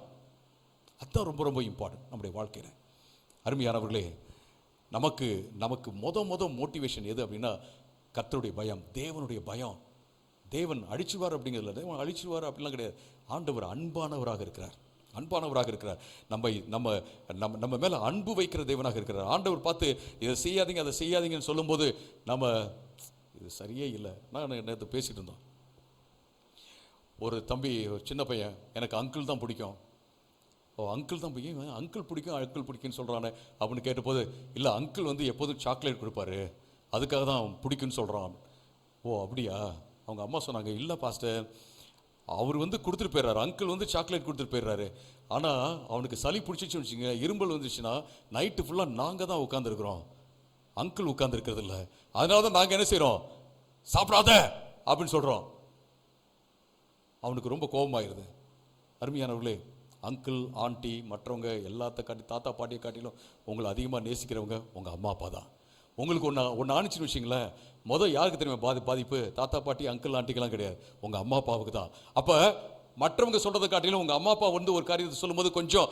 அதுதான் ரொம்ப ரொம்ப இம்பார்ட்டன்ட் நம்முடைய வாழ்க்கையில். அருமையானவர்களே, நமக்கு மொத மோட்டிவேஷன் எது அப்படின்னா கர்த்தருடைய பயம், தேவனுடைய பயம். தேவன் அழிச்சுவார் அப்படிங்கிறதுல, தேவன் அழிச்சுவார் அப்படிலாம் கிடையாது. ஆண்டவர் அன்பானவராக இருக்கிறார். நம்ம மேலே அன்பு வைக்கிற தேவனாக இருக்கிறார். ஆண்டவர் பார்த்து இதை செய்யாதீங்க அதை செய்யாதீங்கன்னு சொல்லும்போது நம்ம இது சரியே இல்லை. நான் நேற்று பேசிகிட்டு இருந்தோம், ஒரு தம்பி, ஒரு சின்ன பையன், எனக்கு அங்கிள் தான் பிடிக்கும். அங்கிள் தான் பிடிக்கும், அங்கிள் பிடிக்குன்னு சொல்கிறானே அப்படின்னு கேட்டபோது, இல்லை அங்கிள் வந்து எப்போதும் சாக்லேட் கொடுப்பாரு, அதுக்காக தான் பிடிக்குன்னு சொல்கிறான். ஓ அப்படியா? அவங்க அம்மா சொன்னாங்க, இல்லை பாஸ்டர், அவர் வந்து கொடுத்துட்டு போயிடுறாரு, அங்கிள் வந்து சாக்லேட் கொடுத்துட்டு போயிடுறாரு, ஆனால் அவனுக்கு சளி பிடிச்சிச்சுன்னு வச்சுங்க, இரும்பல் வந்துச்சுன்னா நைட்டு ஃபுல்லாக நாங்கள் தான் உட்காந்துருக்குறோம், அங்கிள் உட்காந்துருக்கிறது இல்லை. அதனால தான் நாங்கள் என்ன செய்கிறோம், சாப்பிடாத அப்படின்னு சொல்கிறோம். அவனுக்கு ரொம்ப கோபமாயிருது. அருமையானவர்களே, அங்கிள் ஆண்டி மற்றவங்க எல்லாத்த காட்டி, தாத்தா பாட்டியை காட்டிலும் உங்களை அதிகமாக நேசிக்கிறவங்க உங்கள் அம்மா அப்பா தான். உங்களுக்கு ஒன்று ஆணிச்சுன்னு வச்சிங்களேன், யாருக்கு தெரியுமா பாதிப்பு? தாத்தா பாட்டி அங்கிள் ஆண்டிக்கெல்லாம் கிடையாது, உங்கள் அம்மா அப்பாவுக்கு தான். அப்போ மற்றவங்க சொல்கிறத காட்டிலும் உங்கள் அம்மா அப்பா வந்து ஒரு காரியத்தை சொல்லும்போது கொஞ்சம்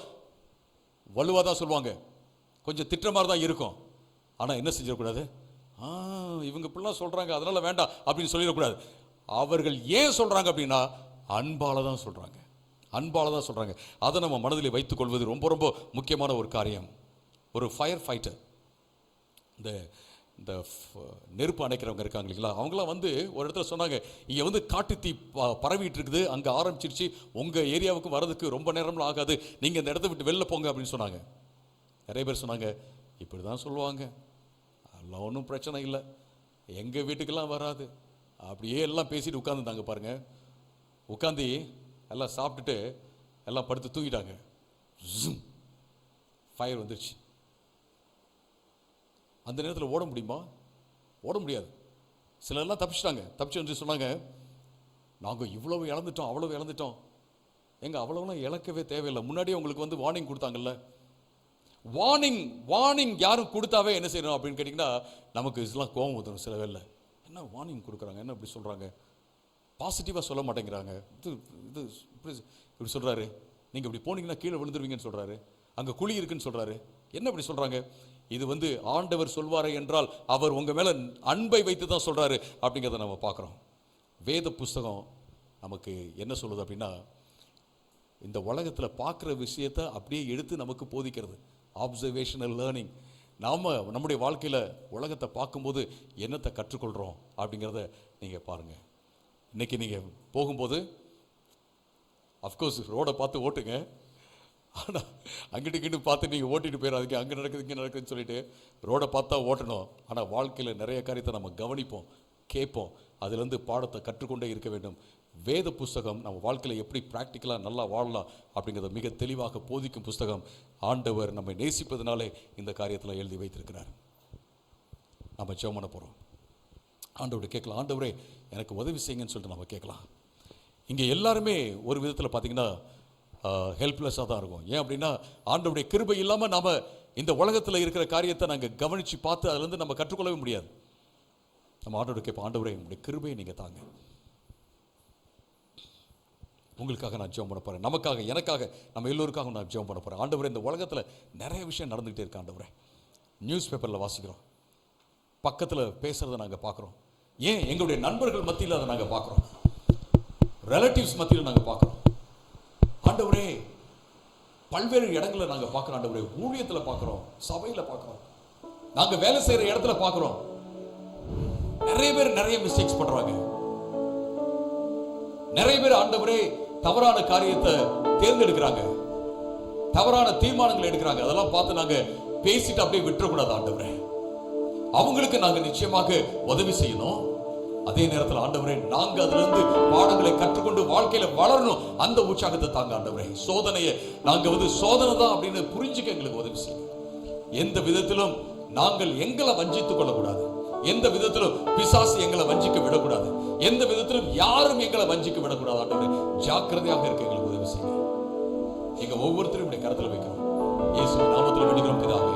வலுவாக தான் சொல்லுவாங்க, கொஞ்சம் திட்டுற மாதிரி தான் இருக்கும். ஆனால் என்ன செஞ்சிடக்கூடாது, இவங்க இப்படிலாம் சொல்கிறாங்க அதனால் வேண்டாம் அப்படின்னு சொல்லிடக்கூடாது. அவர்கள் ஏன் சொல்றாங்க அப்படின்னா அன்பால தான் சொல்றாங்க, அன்பால தான் சொல்றாங்க. அதை நம்ம மனதில் வைத்துக் கொள்வது ரொம்ப ரொம்ப முக்கியமான ஒரு காரியம். ஒரு ஃபயர் ஃபைட்டர், இந்த இந்த நெருப்பு அணைக்கிறவங்க இருக்காங்க இல்லைங்களா, அவங்களாம் வந்து ஒரு இடத்துல சொன்னாங்க, இங்கே வந்து காட்டு தீ பரவிட்டு இருக்குது, அங்கே ஆரம்பிச்சிருச்சு, உங்கள் ஏரியாவுக்கு வரதுக்கு ரொம்ப நேரம்லாம் ஆகாது, நீங்கள் இந்த இடத்த விட்டு வெளில போங்க அப்படின்னு சொன்னாங்க. நிறைய பேர் சொன்னாங்க, இப்படி தான் சொல்லுவாங்க, அதெல்லாம் ஒன்றும் பிரச்சனை இல்லை, எங்கள் வீட்டுக்கெல்லாம் வராது, அப்படியே எல்லாம் பேசிட்டு உட்காந்துருந்தாங்க பாருங்க. உட்காந்து எல்லாம் சாப்பிட்டுட்டு எல்லாம் படுத்து தூங்கிட்டாங்க. ஃபயர் வந்துருச்சு. அந்த நேரத்தில் ஓட முடியுமா? ஓட முடியாது. சிலர்லாம் தப்பிச்சிட்டாங்க. தப்பிச்சு வந்து சொன்னாங்க, நாங்கள் இவ்வளவு இழந்துட்டோம், அவ்வளவு இழந்துட்டோம். அவ்வளவுலாம் இழக்கவே தேவையில்லை, முன்னாடியே உங்களுக்கு வந்து வார்னிங் கொடுத்தாங்கல்ல. வார்னிங் யாரும் கொடுத்தாவே என்ன செய்யணும் அப்படின்னு கேட்டிங்கன்னா, நமக்கு இதெல்லாம் கோபம் வந்துடும். சில வேலை என்ன வார்னிங் கொடுக்குறாங்க, என்ன இப்படி சொல்கிறாங்க, பாசிட்டிவாக சொல்ல மாட்டேங்கிறாங்க, இது இப்படி சொல்கிறாரு, நீங்கள் இப்படி போனீங்கன்னா கீழே விழுந்துருவீங்கன்னு சொல்கிறாரு, அங்கே குழி இருக்குன்னு சொல்கிறாரு, என்ன இப்படி சொல்கிறாங்க. இது வந்து ஆண்டவர் சொல்வாரே என்றால் அவர் உங்கள் மேலே அன்பை வைத்து தான் சொல்கிறாரு அப்படிங்கிறத நம்ம பார்க்குறோம். வேத புஸ்தகம் நமக்கு என்ன சொல்லுது அப்படின்னா, இந்த உலகத்தில் பார்க்குற விஷயத்தை அப்படியே எடுத்து நமக்கு போதிக்கிறது. Observational learning. நாம் நம்முடைய வாழ்க்கையில் உலகத்தை பார்க்கும்போது என்னத்தை கற்றுக்கொள்கிறோம் அப்படிங்கிறத நீங்கள் பாருங்கள். இன்றைக்கி நீங்கள் போகும்போது அஃப்கோர்ஸ் ரோடை பார்த்து ஓட்டுங்க, ஆனால் அங்கிட்டு இங்கிட்டு பார்த்து நீங்கள் ஓட்டிட்டு போயிடாதீங்க, அங்கே நடக்குது இங்கே நடக்குதுன்னு சொல்லிட்டு ரோடை பார்த்தா ஓட்டணும். ஆனால் வாழ்க்கையில் நிறைய காரியத்தை நம்ம கவனிப்போம், கேட்போம், அதுலேருந்து பாடத்தை கற்றுக்கொண்டே இருக்க வேண்டும். வேத புஸ்தகம் நம்ம வாழ்க்கையில் எப்படி ப்ராக்டிக்கலாக நல்லா வாழலாம் அப்படிங்கிறத மிக தெளிவாக போதிக்கும் புஸ்தகம். ஆண்டவர் நம்மை நேசிப்பதனாலே இந்த காரியத்தில் எழுதி வைத்திருக்கிறார். நம்ம ஜெபம் பண்ண போகிறோம். ஆண்டவரை கேட்கலாம், ஆண்டவரே எனக்கு உதவி செய்யுங்கன்னு சொல்லிட்டு நம்ம கேட்கலாம். இங்கே எல்லாருமே ஒரு விதத்தில் பார்த்தீங்கன்னா ஹெல்ப்லெஸ்ஸாக தான் இருக்கும். ஏன் அப்படின்னா ஆண்டவருடைய கிருபை இல்லாமல் நாம் இந்த உலகத்தில் இருக்கிற காரியத்தை நாங்கள் கவனித்து பார்த்து அதுலேருந்து நம்ம கற்றுக்கொள்ளவே முடியாது. நம்ம ஆண்டவரை கேட்போம், ஆண்டவரே உங்களுடைய கிருபையை நீங்கள் தாங்க. உங்களுக்காக நான் ஜெபம் பண்ண போகிறேன், நமக்காக, எனக்காக, நம்ம எல்லோருக்காக நான் ஜெபம் பண்ண போகிறேன். ஆண்டவரே இந்த உலகத்தில் நிறைய விஷயம் நடந்துகிட்டே இருக்கு. ஆண்டவரே நியூஸ் பேப்பரில் வாசிக்கிறோம், பக்கத்தில் பேசுகிறத நாங்கள் பார்க்குறோம், ஏன் எங்களுடைய நண்பர்கள் மத்தியில் அதை நாங்கள் பார்க்குறோம், ரிலேட்டிவ்ஸ் மத்தியில் நாங்கள் பார்க்குறோம். ஆண்டவரே பல்வேறு இடங்களில் நாங்கள் பார்க்குறோம். ஆண்டவரே ஊழியத்தில் பார்க்குறோம், சபையில் பார்க்குறோம், நாங்கள் வேலை செய்கிற இடத்துல பார்க்குறோம். நிறைய பேர் நிறைய மிஸ்டேக்ஸ் பண்ணுறாங்க. நிறைய பேர் ஆண்டவரே தவறான காரியத்தை தேர்ந்தெடுக்கிறாங்க, தவறான தீர்மானங்கள் எடுக்கிறாங்க. அதெல்லாம் பார்த்து நாங்கள் பேசிட்டு அப்படியே விட்டுறக்கூடாது. ஆண்டவரே அவங்களுக்கு நாங்கள் நிச்சயமாக உதவி செய்யணும். அதே நேரத்தில் ஆண்டவரே நாங்கள் அதிலிருந்து பாடங்களை கற்றுக்கொண்டு வாழ்க்கையில வளரணும். அந்த உற்சாகத்தை தாங்க ஆண்டவரே. சோதனையை நாங்கள் வந்து சோதனை தான் அப்படின்னு புரிஞ்சுக்க எங்களுக்கு உதவி செய்யும். எந்த விதத்திலும் நாங்கள் எங்களை வஞ்சித்துக் கொள்ளக்கூடாது, எந்த விதத்திலும் பிசாசு எங்களை வஞ்சிக்க விடக்கூடாது, எந்த விதத்திலும் யாரும் எங்களை வஞ்சிக்க விடக்கூடாது. ஆண்டவரே ஜாக்கிரதையாக இருக்க எங்களுக்கு உதவி செய்யுங்க. எங்க ஒவ்வொருத்தரும் கருத்தில் வைக்கிறோம். இயேசுவின் நாமத்தில் வேண்டுகிறோம் பிதாவே.